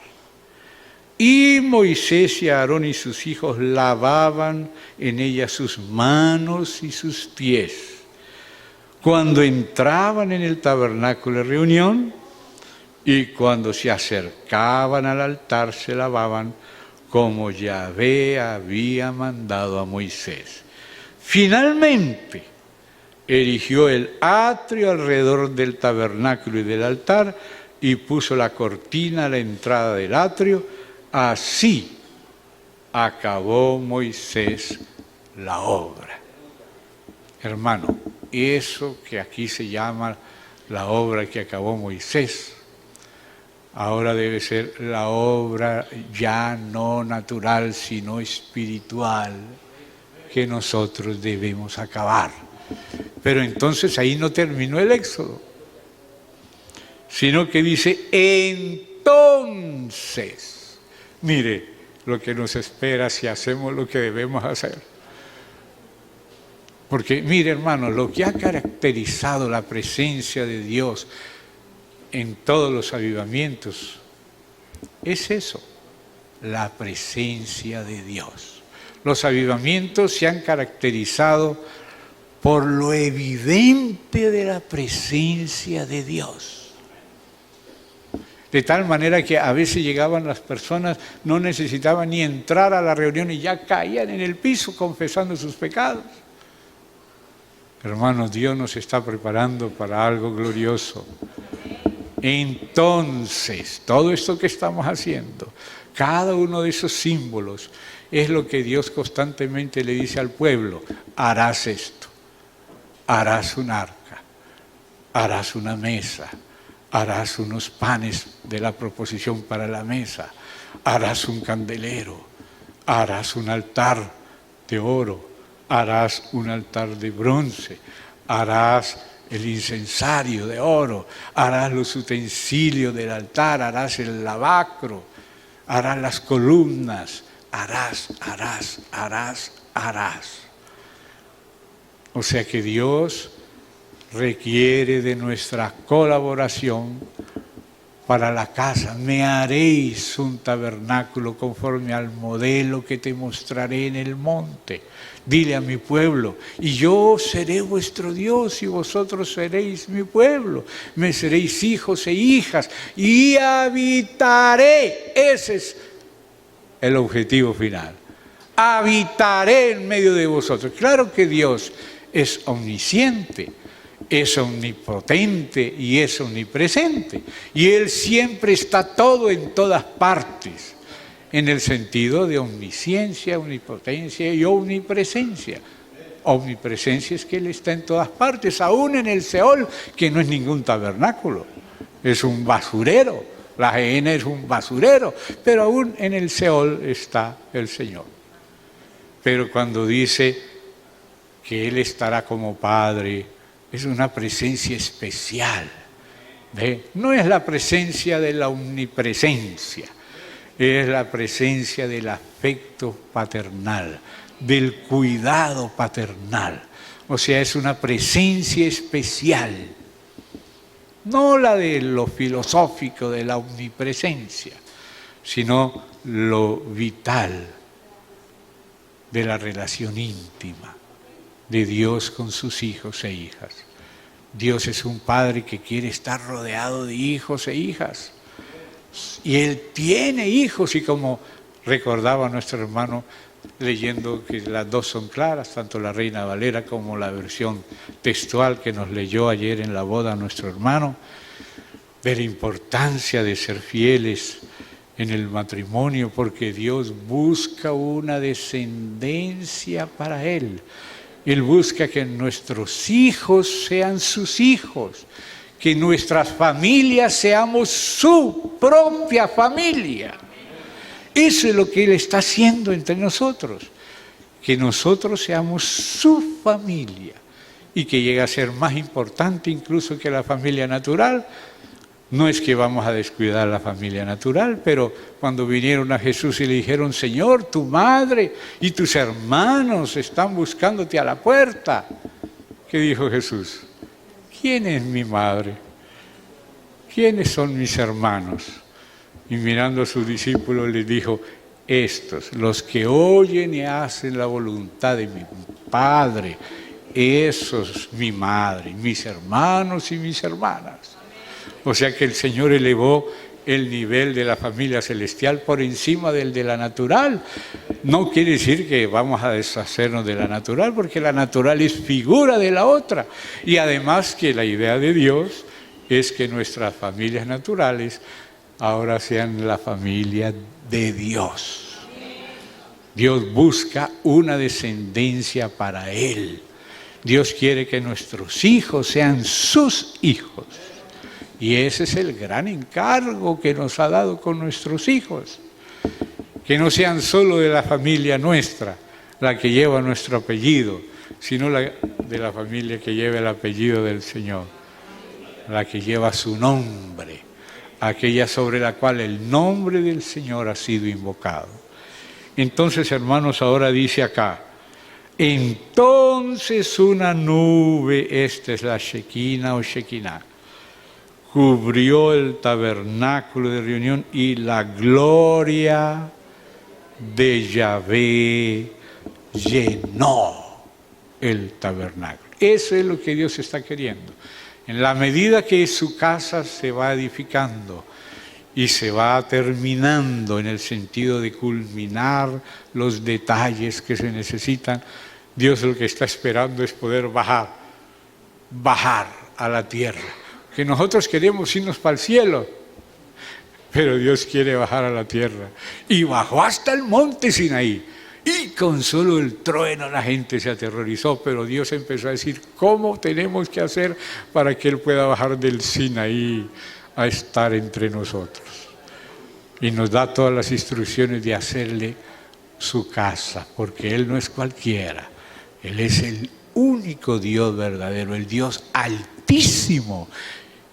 Y Moisés y Aarón y sus hijos lavaban en ella sus manos y sus pies cuando entraban en el tabernáculo de reunión, y cuando se acercaban al altar se lavaban como Yahvé había mandado a Moisés. Finalmente erigió el atrio alrededor del tabernáculo y del altar y puso la cortina a la entrada del atrio. Así acabó Moisés la obra. Hermano, eso que aquí se llama la obra que acabó Moisés, ahora debe ser la obra ya no natural, sino espiritual, que nosotros debemos acabar. Pero entonces ahí no terminó el Éxodo, sino que dice: entonces, mire lo que nos espera si hacemos lo que debemos hacer. Porque mire, hermano, lo que ha caracterizado la presencia de Dios en todos los avivamientos es eso, la presencia de Dios. Los avivamientos se han caracterizado por lo evidente de la presencia de Dios. De tal manera que a veces llegaban las personas, no necesitaban ni entrar a la reunión y ya caían en el piso confesando sus pecados. Hermanos, Dios nos está preparando para algo glorioso. Entonces, todo esto que estamos haciendo, cada uno de esos símbolos, es lo que Dios constantemente le dice al pueblo: harás esto. Harás un arca, harás una mesa, harás unos panes de la proposición para la mesa, harás un candelero, harás un altar de oro, harás un altar de bronce, harás el incensario de oro, harás los utensilios del altar, harás el lavacro, harás las columnas, harás. O sea que Dios requiere de nuestra colaboración para la casa. Me haréis un tabernáculo conforme al modelo que te mostraré en el monte. Dile a mi pueblo, y yo seré vuestro Dios y vosotros seréis mi pueblo. Me seréis hijos e hijas y habitaré. Ese es el objetivo final. Habitaré en medio de vosotros. Claro que Dios es omnisciente, es omnipotente y es omnipresente. Y Él siempre está todo en todas partes, en el sentido de omnisciencia, omnipotencia y omnipresencia. Omnipresencia es que Él está en todas partes, aún en el Seol, que no es ningún tabernáculo, es un basurero. La Gehenna es un basurero, pero aún en el Seol está el Señor. Pero cuando dice que Él estará como Padre, es una presencia especial. ¿Ve? No es la presencia de la omnipresencia, es la presencia del afecto paternal, del cuidado paternal. O sea, es una presencia especial. No la de lo filosófico, de la omnipresencia, sino lo vital de la relación íntima de Dios con sus hijos e hijas. Dios es un Padre que quiere estar rodeado de hijos e hijas. Y Él tiene hijos, y como recordaba nuestro hermano leyendo que las dos son claras, tanto la Reina Valera como la versión textual que nos leyó ayer en la boda nuestro hermano, de la importancia de ser fieles en el matrimonio, porque Dios busca una descendencia para Él. Él busca que nuestros hijos sean sus hijos, que nuestras familias seamos su propia familia. Eso es lo que Él está haciendo entre nosotros, que nosotros seamos su familia y que llegue a ser más importante incluso que la familia natural. No es que vamos a descuidar la familia natural, pero cuando vinieron a Jesús y le dijeron, Señor, tu madre y tus hermanos están buscándote a la puerta, ¿qué dijo Jesús? ¿Quién es mi madre? ¿Quiénes son mis hermanos? Y mirando a sus discípulos les dijo, estos, los que oyen y hacen la voluntad de mi Padre, esos mi madre, mis hermanos y mis hermanas. O sea que el Señor elevó el nivel de la familia celestial por encima del de la natural. No quiere decir que vamos a deshacernos de la natural, porque la natural es figura de la otra. Y además que la idea de Dios es que nuestras familias naturales ahora sean la familia de Dios. Dios busca una descendencia para Él. Dios quiere que nuestros hijos sean sus hijos. Y ese es el gran encargo que nos ha dado con nuestros hijos. Que no sean solo de la familia nuestra, la que lleva nuestro apellido, sino la de la familia que lleva el apellido del Señor, la que lleva su nombre, aquella sobre la cual el nombre del Señor ha sido invocado. Entonces, hermanos, ahora dice acá, entonces una nube, esta es la Shekinah o Shekinah, cubrió el tabernáculo de reunión y la gloria de Yahvé llenó el tabernáculo. Eso es lo que Dios está queriendo. En la medida que su casa se va edificando y se va terminando en el sentido de culminar los detalles que se necesitan, Dios lo que está esperando es poder bajar a la tierra. Que nosotros queremos irnos para el cielo, pero Dios quiere bajar a la tierra. Y bajó hasta el monte Sinaí. Y con solo el trueno la gente se aterrorizó, pero Dios empezó a decir cómo tenemos que hacer para que Él pueda bajar del Sinaí a estar entre nosotros. Y nos da todas las instrucciones de hacerle su casa, porque Él no es cualquiera. Él es el único Dios verdadero, el Dios altísimo,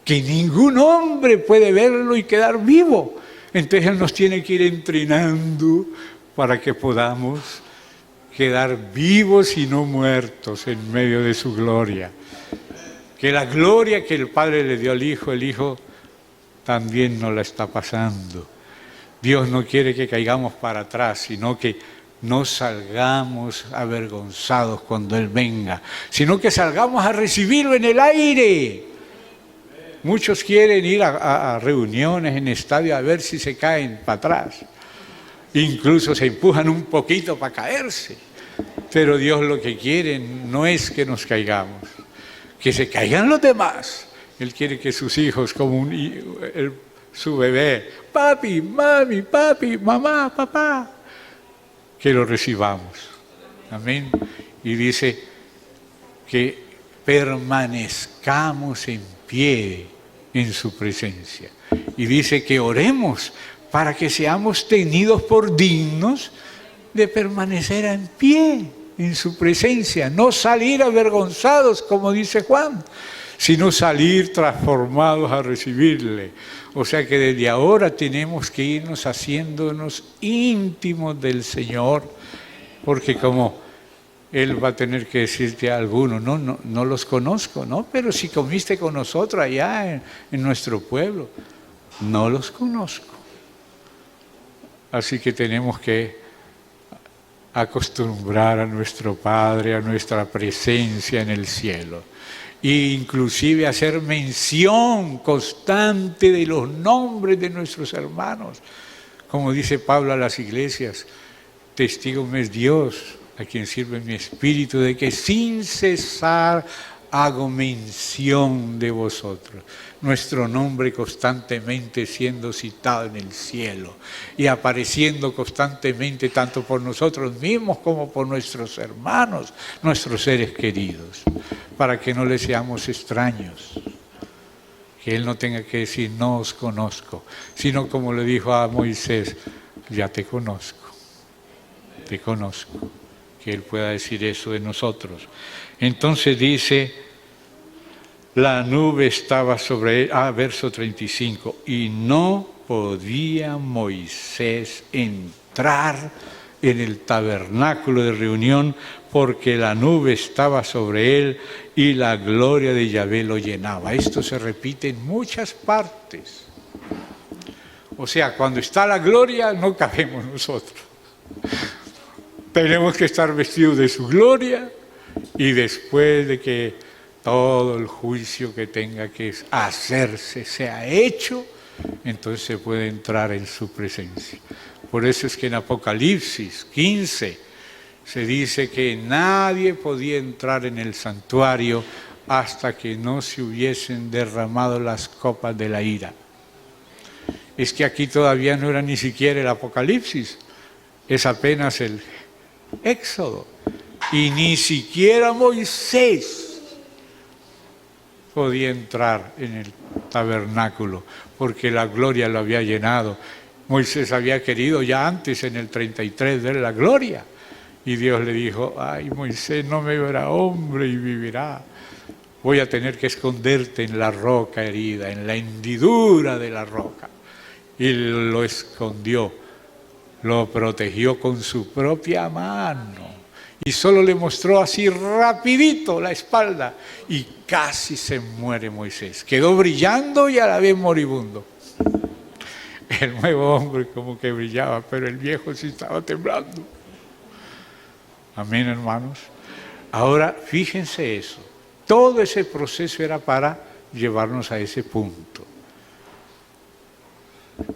que ningún hombre puede verlo y quedar vivo. Entonces Él nos tiene que ir entrenando para que podamos quedar vivos y no muertos en medio de su gloria. Que la gloria que el Padre le dio al Hijo, el Hijo también nos la está pasando. Dios no quiere que caigamos para atrás, sino que no salgamos avergonzados cuando Él venga, sino que salgamos a recibirlo en el aire. Muchos quieren ir a reuniones en estadio a ver si se caen para atrás. Incluso se empujan un poquito para caerse. Pero Dios lo que quiere no es que nos caigamos, que se caigan los demás. Él quiere que sus hijos, como su bebé, papi, mami, papi, mamá, papá, que lo recibamos. Amén. Y dice que permanezcamos en pie en su presencia. Y dice que oremos para que seamos tenidos por dignos de permanecer en pie en su presencia, no salir avergonzados, como dice Juan, sino salir transformados a recibirle. O sea que desde ahora tenemos que irnos haciéndonos íntimos del Señor, porque como Él va a tener que decirte a alguno, no los conozco, ¿no? Pero si comiste con nosotros allá en nuestro pueblo, no los conozco. Así que tenemos que acostumbrar a nuestro Padre, a nuestra presencia en el cielo. E inclusive hacer mención constante de los nombres de nuestros hermanos. Como dice Pablo a las iglesias, testigo me es Dios, a quien sirve mi espíritu, de que sin cesar hago mención de vosotros. Nuestro nombre constantemente siendo citado en el cielo y apareciendo constantemente tanto por nosotros mismos como por nuestros hermanos, nuestros seres queridos, para que no les seamos extraños. Que Él no tenga que decir, no os conozco, sino como le dijo a Moisés, ya te conozco, te conozco. Que Él pueda decir eso de nosotros. Entonces dice, la nube estaba sobre él, verso 35, y no podía Moisés entrar en el tabernáculo de reunión porque la nube estaba sobre él y la gloria de Yahvé lo llenaba. Esto se repite en muchas partes. O sea, cuando está la gloria no cabemos nosotros. Tenemos que estar vestidos de su gloria y después de que todo el juicio que tenga que hacerse sea hecho, entonces se puede entrar en su presencia. Por eso es que en Apocalipsis 15 se dice que nadie podía entrar en el santuario hasta que no se hubiesen derramado las copas de la ira. Es que aquí todavía no era ni siquiera el Apocalipsis, es apenas el Éxodo, y ni siquiera Moisés podía entrar en el tabernáculo porque la gloria lo había llenado. Moisés había querido ya antes, en el 33, ver la gloria, y Dios le dijo, ay, Moisés no me verá hombre y vivirá, voy a tener que esconderte en la roca herida, en la hendidura de la roca. Y lo escondió, lo protegió con su propia mano y solo le mostró así rapidito la espalda y casi se muere Moisés. Quedó brillando y a la vez moribundo. El nuevo hombre como que brillaba, pero el viejo sí estaba temblando. Amén, hermanos. Ahora, fíjense eso. Todo ese proceso era para llevarnos a ese punto.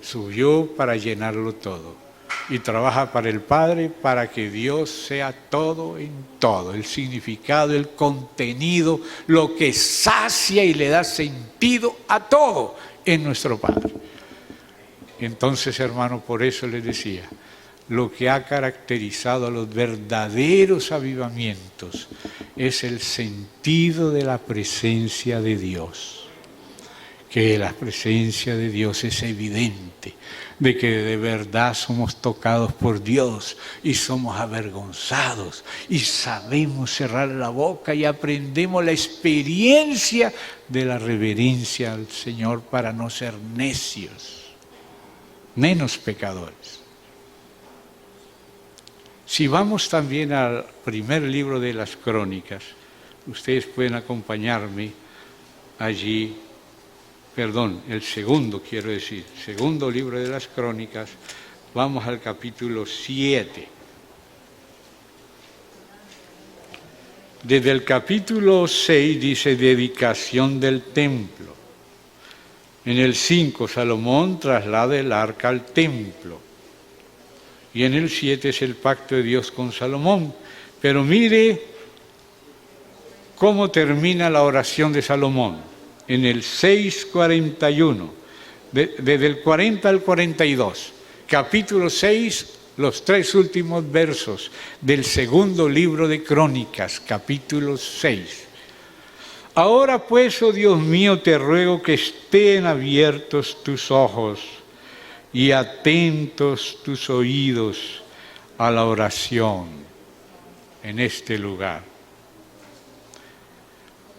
Subió para llenarlo todo. Y trabaja para el Padre para que Dios sea todo en todo, el significado, el contenido, lo que sacia y le da sentido a todo en nuestro Padre. Entonces, hermano, por eso les decía, lo que ha caracterizado a los verdaderos avivamientos es el sentido de la presencia de Dios. Que la presencia de Dios es evidente, de que de verdad somos tocados por Dios y somos avergonzados y sabemos cerrar la boca y aprendemos la experiencia de la reverencia al Señor para no ser necios, menos pecadores. Si vamos también al primer libro de las Crónicas, ustedes pueden acompañarme allí. Perdón, el segundo quiero decir, segundo libro de las Crónicas, vamos al capítulo 7. Desde el capítulo 6 dice dedicación del templo. En el 5 Salomón traslada el arca al templo. Y en el 7 es el pacto de Dios con Salomón. Pero mire cómo termina la oración de Salomón. En el 6:41, desde el 40 al 42, capítulo 6, los 3 últimos versos del segundo libro de Crónicas, capítulo 6. Ahora pues, oh Dios mío, te ruego que estén abiertos tus ojos y atentos tus oídos a la oración en este lugar.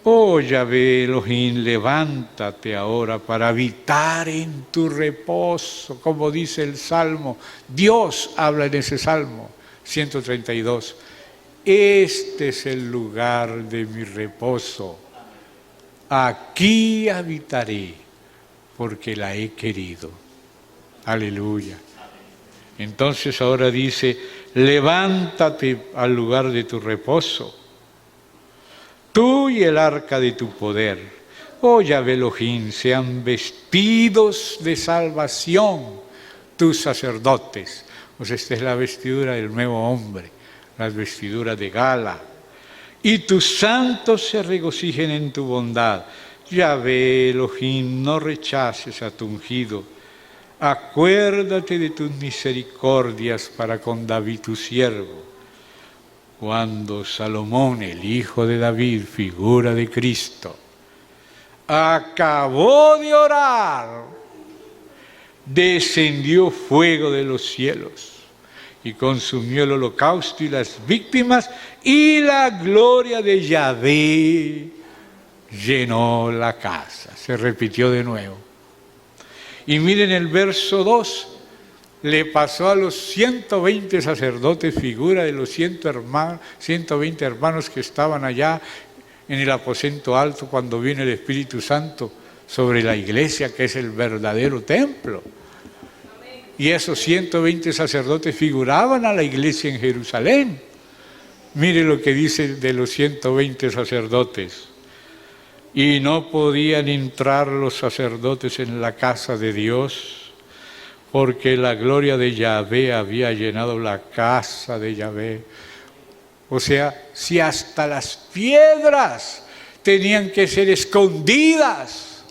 Oh Yahvé Elohim, levántate ahora para habitar en tu reposo, como dice el Salmo. Dios habla en ese Salmo 132. este es el lugar de mi reposo. Aquí habitaré, porque la he querido. Aleluya. Entonces ahora dice, levántate al lugar de tu reposo, tú y el arca de tu poder. Oh Yahvé Elohim, sean vestidos de salvación tus sacerdotes. Pues esta es la vestidura del nuevo hombre, las vestiduras de gala. Y tus santos se regocijen en tu bondad. Yahvé Elohim, no rechaces a tu ungido. Acuérdate de tus misericordias para con David tu siervo. Cuando Salomón, el hijo de David, figura de Cristo, acabó de orar, descendió fuego de los cielos y consumió el holocausto y las víctimas, y la gloria de Yahvé llenó la casa. Se repitió de nuevo. Y miren el verso 2, le pasó a los 120 sacerdotes, figura de los 120 hermanos que estaban allá en el aposento alto cuando viene el Espíritu Santo sobre la iglesia, que es el verdadero templo. Y esos 120 sacerdotes figuraban a la iglesia en Jerusalén. Mire lo que dice de los 120 sacerdotes. Y no podían entrar los sacerdotes en la casa de Dios, porque la gloria de Yahvé había llenado la casa de Yahvé. O sea, si hasta las piedras tenían que ser escondidas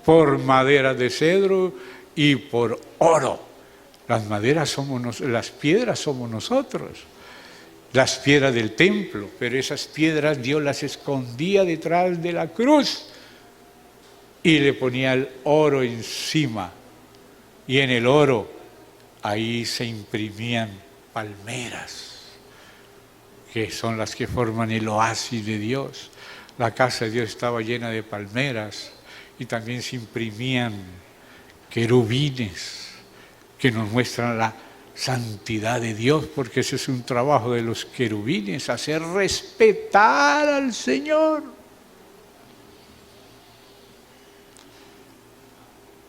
por madera de cedro y por oro. Las piedras somos nosotros, las piedras del templo, pero esas piedras Dios las escondía detrás de la cruz y le ponía el oro encima. Y en el oro, ahí se imprimían palmeras, que son las que forman el oasis de Dios. La casa de Dios estaba llena de palmeras y también se imprimían querubines que nos muestran la santidad de Dios, porque ese es un trabajo de los querubines, hacer respetar al Señor.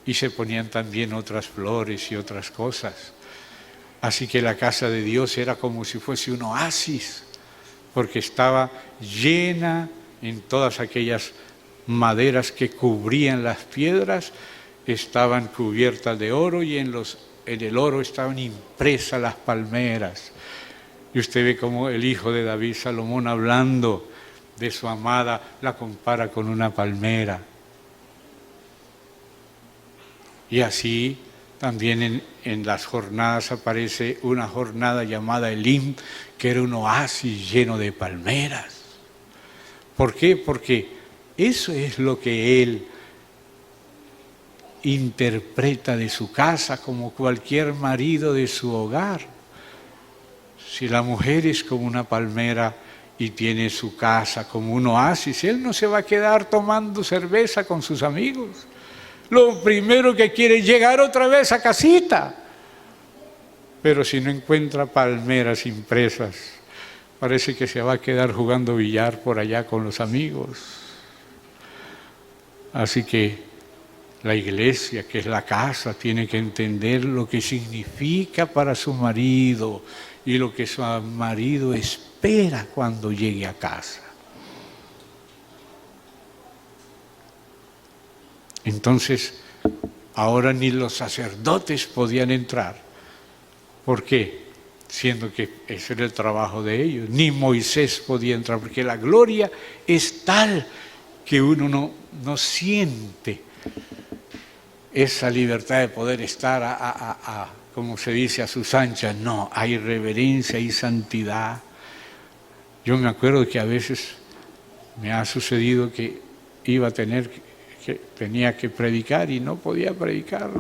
Y se ponían también otras flores y otras cosas. Así que la casa de Dios era como si fuese un oasis, porque estaba llena en todas aquellas maderas que cubrían las piedras, estaban cubiertas de oro, y en el oro estaban impresas las palmeras. Y usted ve cómo el hijo de David, Salomón, hablando de su amada, la compara con una palmera. Y así también en las jornadas aparece una jornada llamada Elim, que era un oasis lleno de palmeras. ¿Por qué? Porque eso es lo que él interpreta de su casa, como cualquier marido de su hogar. Si la mujer es como una palmera y tiene su casa como un oasis, él no se va a quedar tomando cerveza con sus amigos. Lo primero que quiere es llegar otra vez a casita. Pero si no encuentra palmeras impresas, parece que se va a quedar jugando billar por allá con los amigos. Así que la iglesia, que es la casa, tiene que entender lo que significa para su marido y lo que su marido espera cuando llegue a casa. Entonces, ahora ni los sacerdotes podían entrar. ¿Por qué? Siendo que ese era el trabajo de ellos. Ni Moisés podía entrar, porque la gloria es tal que uno no siente esa libertad de poder estar como se dice, a sus anchas. No, hay reverencia y santidad. Yo me acuerdo que a veces me ha sucedido que tenía que predicar y no podía predicar,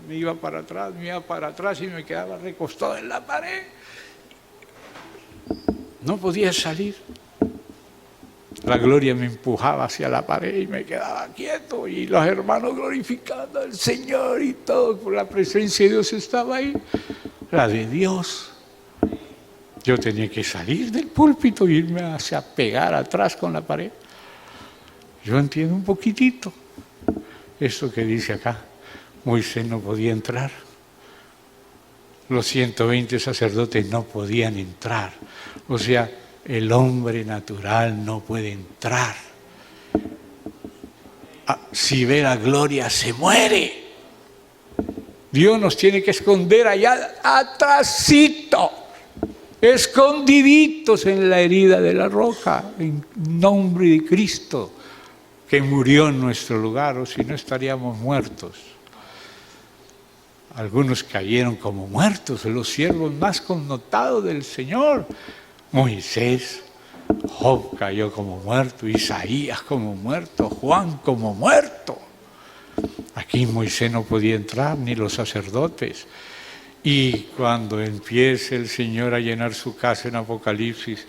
me iba para atrás y me quedaba recostado en la pared. No podía salir. La gloria me empujaba hacia la pared y me quedaba quieto, y los hermanos glorificando al Señor y todo, por la presencia de Dios estaba ahí, la de Dios. Yo tenía que salir del púlpito e irme a pegar atrás con la pared. Yo entiendo un poquitito esto que dice acá. Moisés no podía entrar. Los 120 sacerdotes no podían entrar. O sea, el hombre natural no puede entrar. Si ve la gloria, se muere. Dios nos tiene que esconder allá atrásito, escondiditos en la herida de la roca, en nombre de Cristo, que murió en nuestro lugar, o si no estaríamos muertos. Algunos cayeron como muertos, los siervos más connotados del Señor. Moisés, Job cayó como muerto, Isaías como muerto, Juan como muerto. Aquí Moisés no podía entrar, ni los sacerdotes. Y cuando empiece el Señor a llenar su casa en Apocalipsis,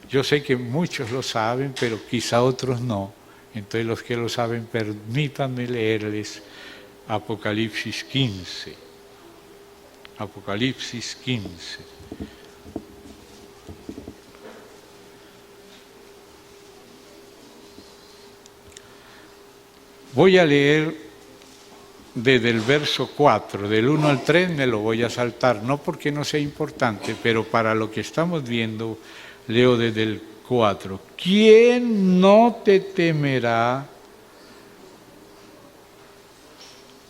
yo sé que muchos lo saben, pero quizá otros no. Entonces los que lo saben, permítanme leerles Apocalipsis 15. Apocalipsis 15. Voy a leer desde el verso 4, del 1 al 3 me lo voy a saltar, no porque no sea importante, pero para lo que estamos viendo, leo desde el 4. ¿Quién no te temerá,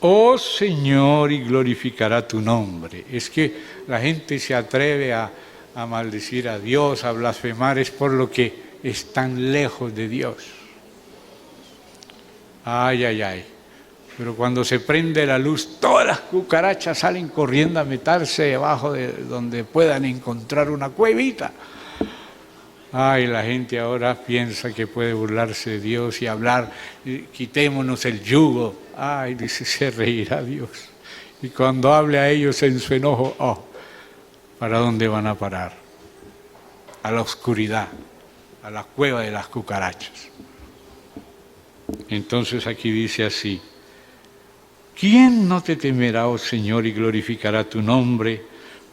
oh Señor, y glorificará tu nombre? Es que la gente se atreve a maldecir a Dios, a blasfemar, es por lo que están lejos de Dios. Ay, ay, ay. Pero cuando se prende la luz, todas las cucarachas salen corriendo a meterse debajo de donde puedan encontrar una cuevita. Ay, la gente ahora piensa que puede burlarse de Dios y hablar, quitémonos el yugo. Ay, dice, se reirá Dios. Y cuando hable a ellos en su enojo, oh, ¿para dónde van a parar? A la oscuridad, a la cueva de las cucarachas. Entonces aquí dice así: ¿quién no te temerá, oh Señor, y glorificará tu nombre?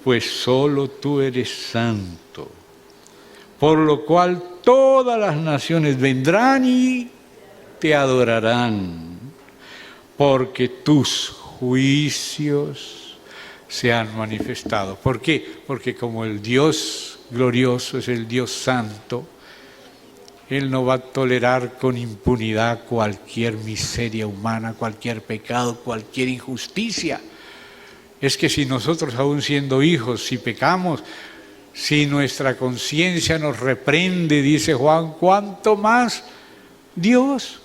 Pues solo tú eres santo. Por lo cual todas las naciones vendrán y te adorarán, porque tus juicios se han manifestado. ¿Por qué? Porque como el Dios glorioso es el Dios santo, Él no va a tolerar con impunidad cualquier miseria humana, cualquier pecado, cualquier injusticia. Es que si nosotros, aún siendo hijos, si pecamos, si nuestra conciencia nos reprende, dice Juan, ¿cuánto más Dios?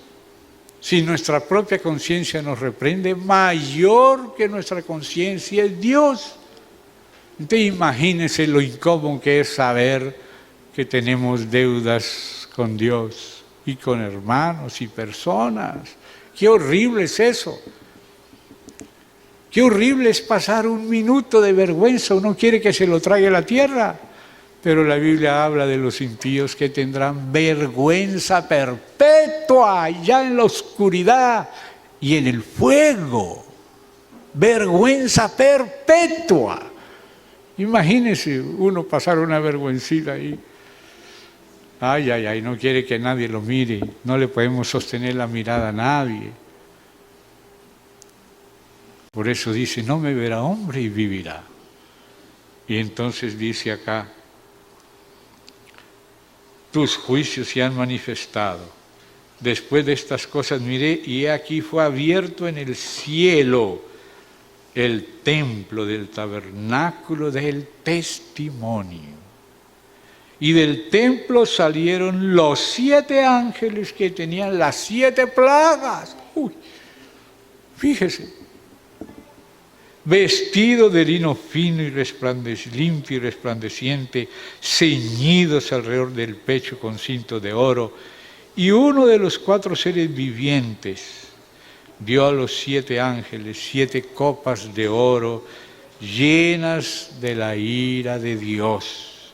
Si nuestra propia conciencia nos reprende, mayor que nuestra conciencia es Dios. Entonces imagínense lo incómodo que es saber que tenemos deudas con Dios y con hermanos y personas. Qué horrible es eso. Qué horrible es pasar un minuto de vergüenza. Uno quiere que se lo trague la tierra, pero la Biblia habla de los impíos que tendrán vergüenza perpetua ya en la oscuridad y en el fuego. Vergüenza perpetua. Imagínese uno pasar una vergüencita ahí. Ay, ay, ay, no quiere que nadie lo mire, no le podemos sostener la mirada a nadie. Por eso dice, no me verá hombre y vivirá. Y entonces dice acá, tus juicios se han manifestado. Después de estas cosas miré y he aquí fue abierto en el cielo el templo del tabernáculo del testimonio. Y del templo salieron los 7 ángeles que tenían las 7 plagas. Uy, fíjese. Vestidos de lino fino y limpio y resplandeciente, ceñidos alrededor del pecho con cintos de oro. Y uno de los 4 seres vivientes dio a los 7 ángeles 7 copas de oro llenas de la ira de Dios,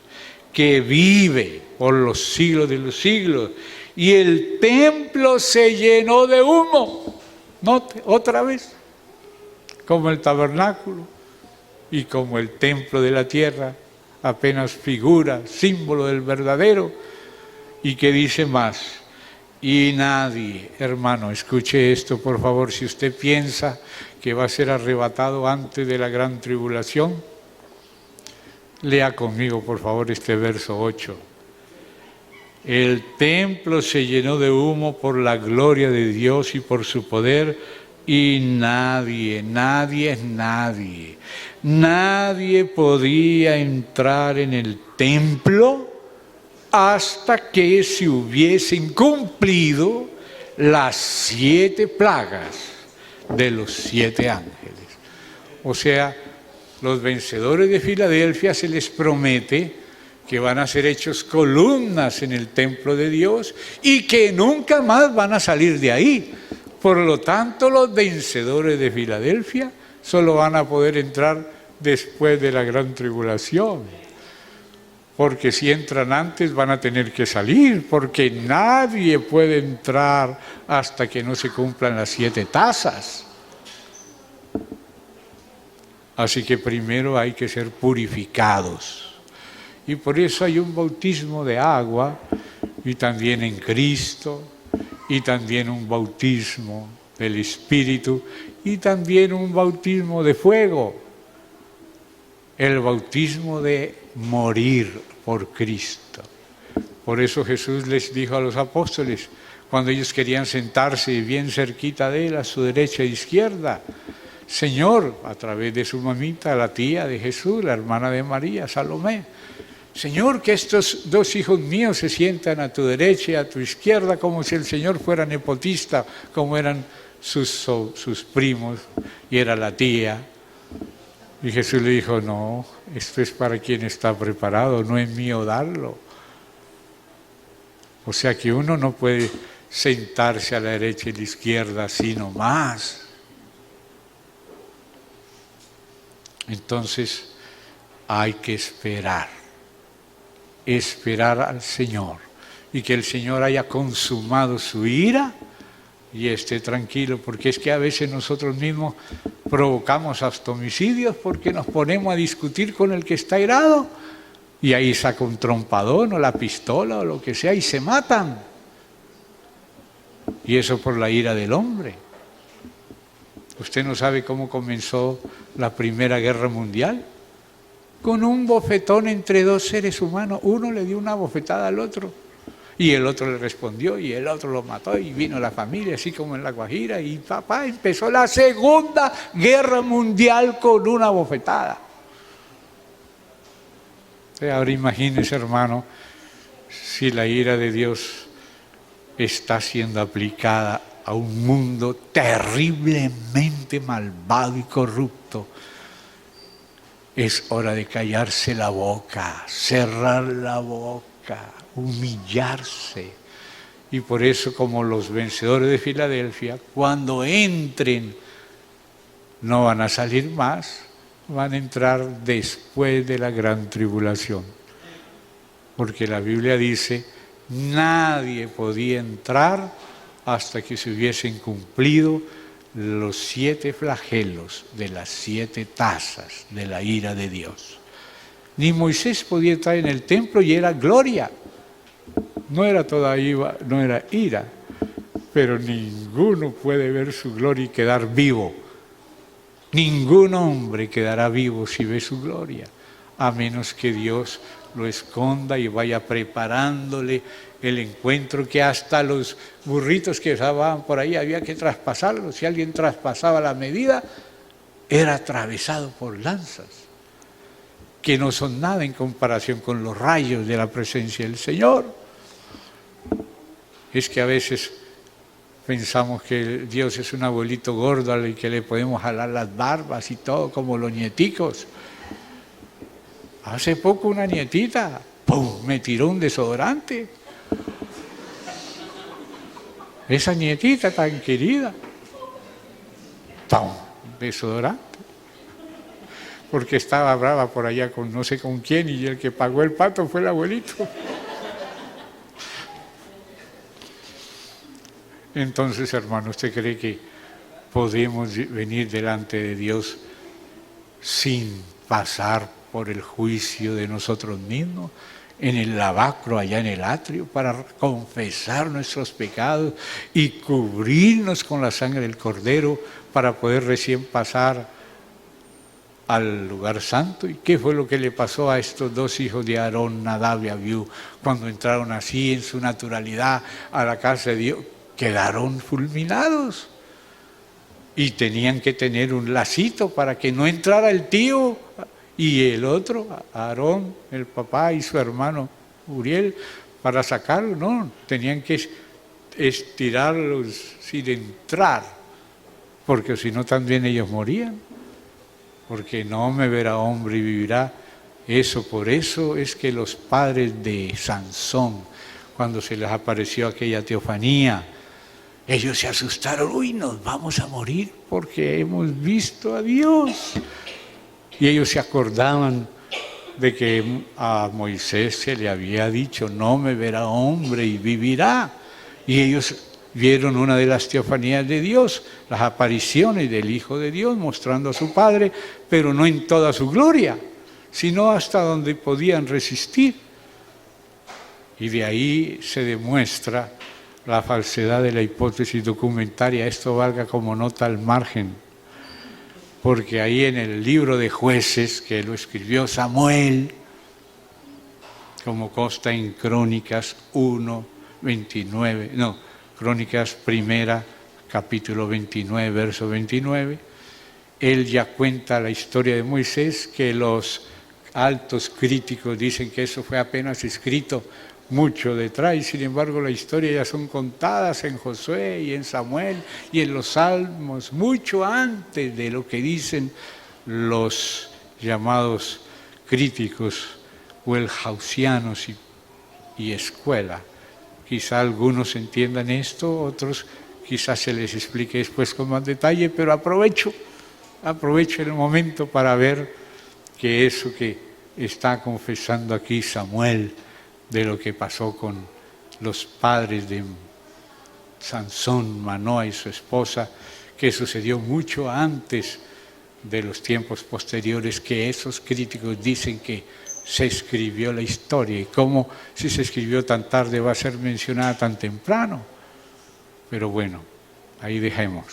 que vive por los siglos de los siglos, y el templo se llenó de humo. Note, otra vez, como el tabernáculo y como el templo de la tierra, apenas figura, símbolo del verdadero. ¿Y qué dice más? Y nadie, hermano, escuche esto por favor, si usted piensa que va a ser arrebatado antes de la gran tribulación, lea conmigo por favor este verso 8. El templo se llenó de humo por la gloria de Dios y por su poder, y nadie podía entrar en el templo hasta que se hubiesen cumplido las 7 plagas de los 7 ángeles. O sea, los vencedores de Filadelfia se les promete que van a ser hechos columnas en el templo de Dios y que nunca más van a salir de ahí. Por lo tanto, los vencedores de Filadelfia solo van a poder entrar después de la gran tribulación. Porque si entran antes van a tener que salir, porque nadie puede entrar hasta que no se cumplan las 7 tazas. Así que primero hay que ser purificados. Y por eso hay un bautismo de agua, y también en Cristo, y también un bautismo del Espíritu, y también un bautismo de fuego. El bautismo de morir por Cristo. Por eso Jesús les dijo a los apóstoles, cuando ellos querían sentarse bien cerquita de él, a su derecha e izquierda, Señor, a través de su mamita, la tía de Jesús, la hermana de María, Salomé, Señor, que estos 2 hijos míos se sientan a tu derecha y a tu izquierda, como si el Señor fuera nepotista, como eran sus primos, y era la tía. Y Jesús le dijo, no, esto es para quien está preparado, no es mío darlo. O sea que uno no puede sentarse a la derecha y a la izquierda así nomás. Entonces hay que esperar al Señor, y que el Señor haya consumado su ira y esté tranquilo, porque es que a veces nosotros mismos provocamos hasta homicidios porque nos ponemos a discutir con el que está irado y ahí saca un trompadón o la pistola o lo que sea y se matan. Y eso por la ira del hombre. ¿Usted no sabe cómo comenzó la Primera Guerra Mundial? Con un bofetón entre 2 seres humanos. Uno le dio una bofetada al otro y el otro le respondió y el otro lo mató y vino la familia, así como en La Guajira, y papá empezó la Segunda Guerra Mundial con una bofetada. Ahora imagínese, hermano, si la ira de Dios está siendo aplicada a un mundo terriblemente malvado y corrupto. Es hora de callarse la boca, cerrar la boca, humillarse. Y por eso, como los vencedores de Filadelfia, cuando entren, no van a salir más, van a entrar después de la gran tribulación. Porque la Biblia dice, nadie podía entrar hasta que se hubiesen cumplido los 7 flagelos de las 7 tazas de la ira de Dios. Ni Moisés podía entrar en el templo y era gloria. No era ira, pero ninguno puede ver su gloria y quedar vivo. Ningún hombre quedará vivo si ve su gloria, a menos que Dios lo esconda y vaya preparándole el encuentro, que hasta los burritos que estaban por ahí había que traspasarlos. Si alguien traspasaba la medida, era atravesado por lanzas, que no son nada en comparación con los rayos de la presencia del Señor. Es que a veces pensamos que Dios es un abuelito gordo al que le podemos jalar las barbas y todo, como los nieticos. Hace poco una nietita, ¡pum!, me tiró un desodorante. Esa nietita tan querida, ¡pum!, desodorante. Porque estaba brava por allá con no sé con quién, y el que pagó el pato fue el abuelito. Entonces, hermano, ¿usted cree que podemos venir delante de Dios sin pasar por el juicio de nosotros mismos, en el lavacro allá en el atrio, para confesar nuestros pecados y cubrirnos con la sangre del Cordero para poder recién pasar al lugar santo. ¿Y qué fue lo que le pasó a estos dos hijos de Aarón, Nadab y Abiú, cuando entraron así en su naturalidad a la casa de Dios? Quedaron fulminados y tenían que tener un lacito para que no entrara el tío y el otro, Aarón, el papá, y su hermano Uriel, para sacarlo. No, tenían que estirarlos sin entrar, porque si no también ellos morían. Porque no me verá hombre y vivirá. Por eso es que los padres de Sansón, cuando se les apareció aquella teofanía, ellos se asustaron. Uy, nos vamos a morir porque hemos visto a Dios. Y ellos se acordaban de que a Moisés se le había dicho, no me verá hombre y vivirá. Y ellos vieron una de las teofanías de Dios, las apariciones del Hijo de Dios mostrando a su Padre, pero no en toda su gloria, sino hasta donde podían resistir. Y de ahí se demuestra la falsedad de la hipótesis documentaria. Esto valga como nota al margen, porque ahí en el libro de Jueces, que lo escribió Samuel, como consta en Crónicas 1, 29, no, Crónicas primera, capítulo 29, verso 29, él ya cuenta la historia de Moisés, que los altos críticos dicen que eso fue apenas escrito mucho detrás, y sin embargo la historia ya son contadas en Josué y en Samuel y en los Salmos, mucho antes de lo que dicen los llamados críticos wellhausianos y escuela. Quizá algunos entiendan esto, otros quizás se les explique después con más detalle, pero aprovecho el momento para ver que eso que está confesando aquí Samuel, de lo que pasó con los padres de Sansón, Manoa y su esposa, que sucedió mucho antes de los tiempos posteriores, que esos críticos dicen que se escribió la historia, y cómo si se escribió tan tarde va a ser mencionada tan temprano. Pero bueno, ahí dejemos.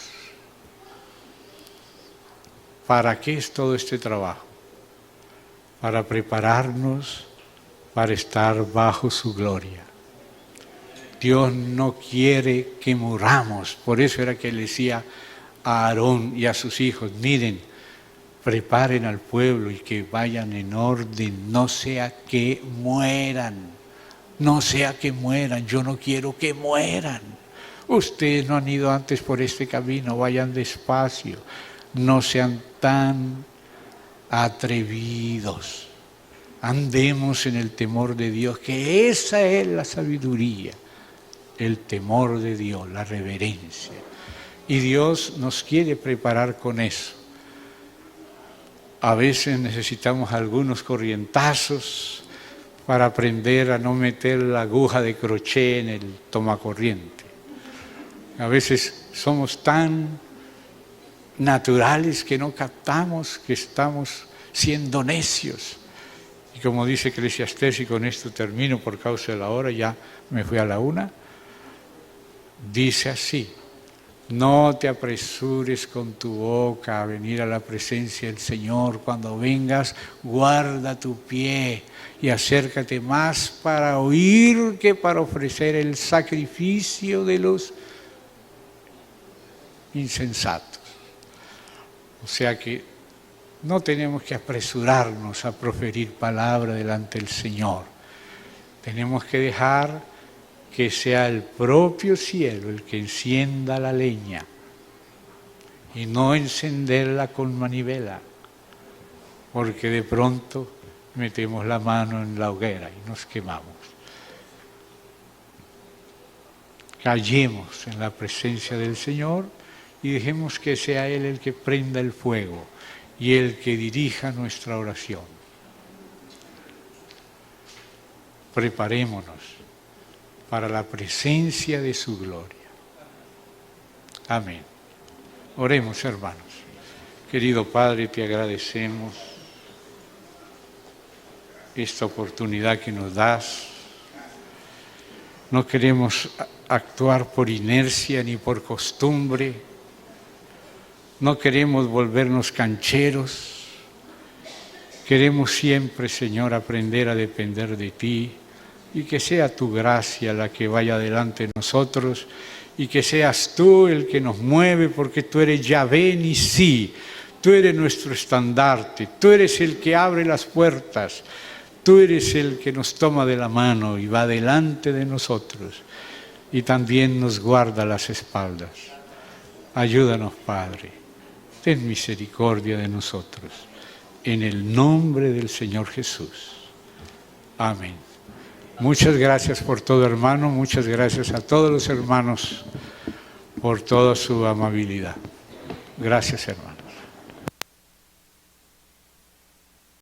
¿Para qué es todo este trabajo? Para prepararnos para estar bajo su gloria. Dios no quiere que muramos, por eso era que él decía a Aarón y a sus hijos, miren, preparen al pueblo y que vayan en orden, no sea que mueran, yo no quiero que mueran. Ustedes no han ido antes por este camino, vayan despacio, no sean tan atrevidos. Andemos en el temor de Dios, que esa es la sabiduría, el temor de Dios, la reverencia. Y Dios nos quiere preparar con eso. A veces necesitamos algunos corrientazos para aprender a no meter la aguja de crochet en el tomacorriente. A veces somos tan naturales que no captamos que estamos siendo necios. Y como dice Eclesiastés, y con esto termino por causa de la hora, ya me fui a la 1, dice así: no te apresures con tu boca a venir a la presencia del Señor. Cuando vengas, guarda tu pie y acércate más para oír que para ofrecer el sacrificio de los insensatos. O sea que no tenemos que apresurarnos a proferir palabra delante del Señor. Tenemos que dejar que sea el propio cielo el que encienda la leña y no encenderla con manivela, porque de pronto metemos la mano en la hoguera y nos quemamos. Callemos en la presencia del Señor y dejemos que sea Él el que prenda el fuego y el que dirija nuestra oración. Preparémonos para la presencia de su gloria. Amén. Oremos, hermanos. Querido Padre, te agradecemos esta oportunidad que nos das. No queremos actuar por inercia ni por costumbre. No queremos volvernos cancheros. Queremos siempre, Señor, aprender a depender de ti y que sea tu gracia la que vaya delante de nosotros y que seas tú el que nos mueve, porque tú eres Yahvé Nisí, tú eres nuestro estandarte, tú eres el que abre las puertas, tú eres el que nos toma de la mano y va delante de nosotros y también nos guarda las espaldas. Ayúdanos, Padre, ten misericordia de nosotros. En el nombre del Señor Jesús. Amén. Muchas gracias por todo, hermano. Muchas gracias a todos los hermanos por toda su amabilidad. Gracias, hermano.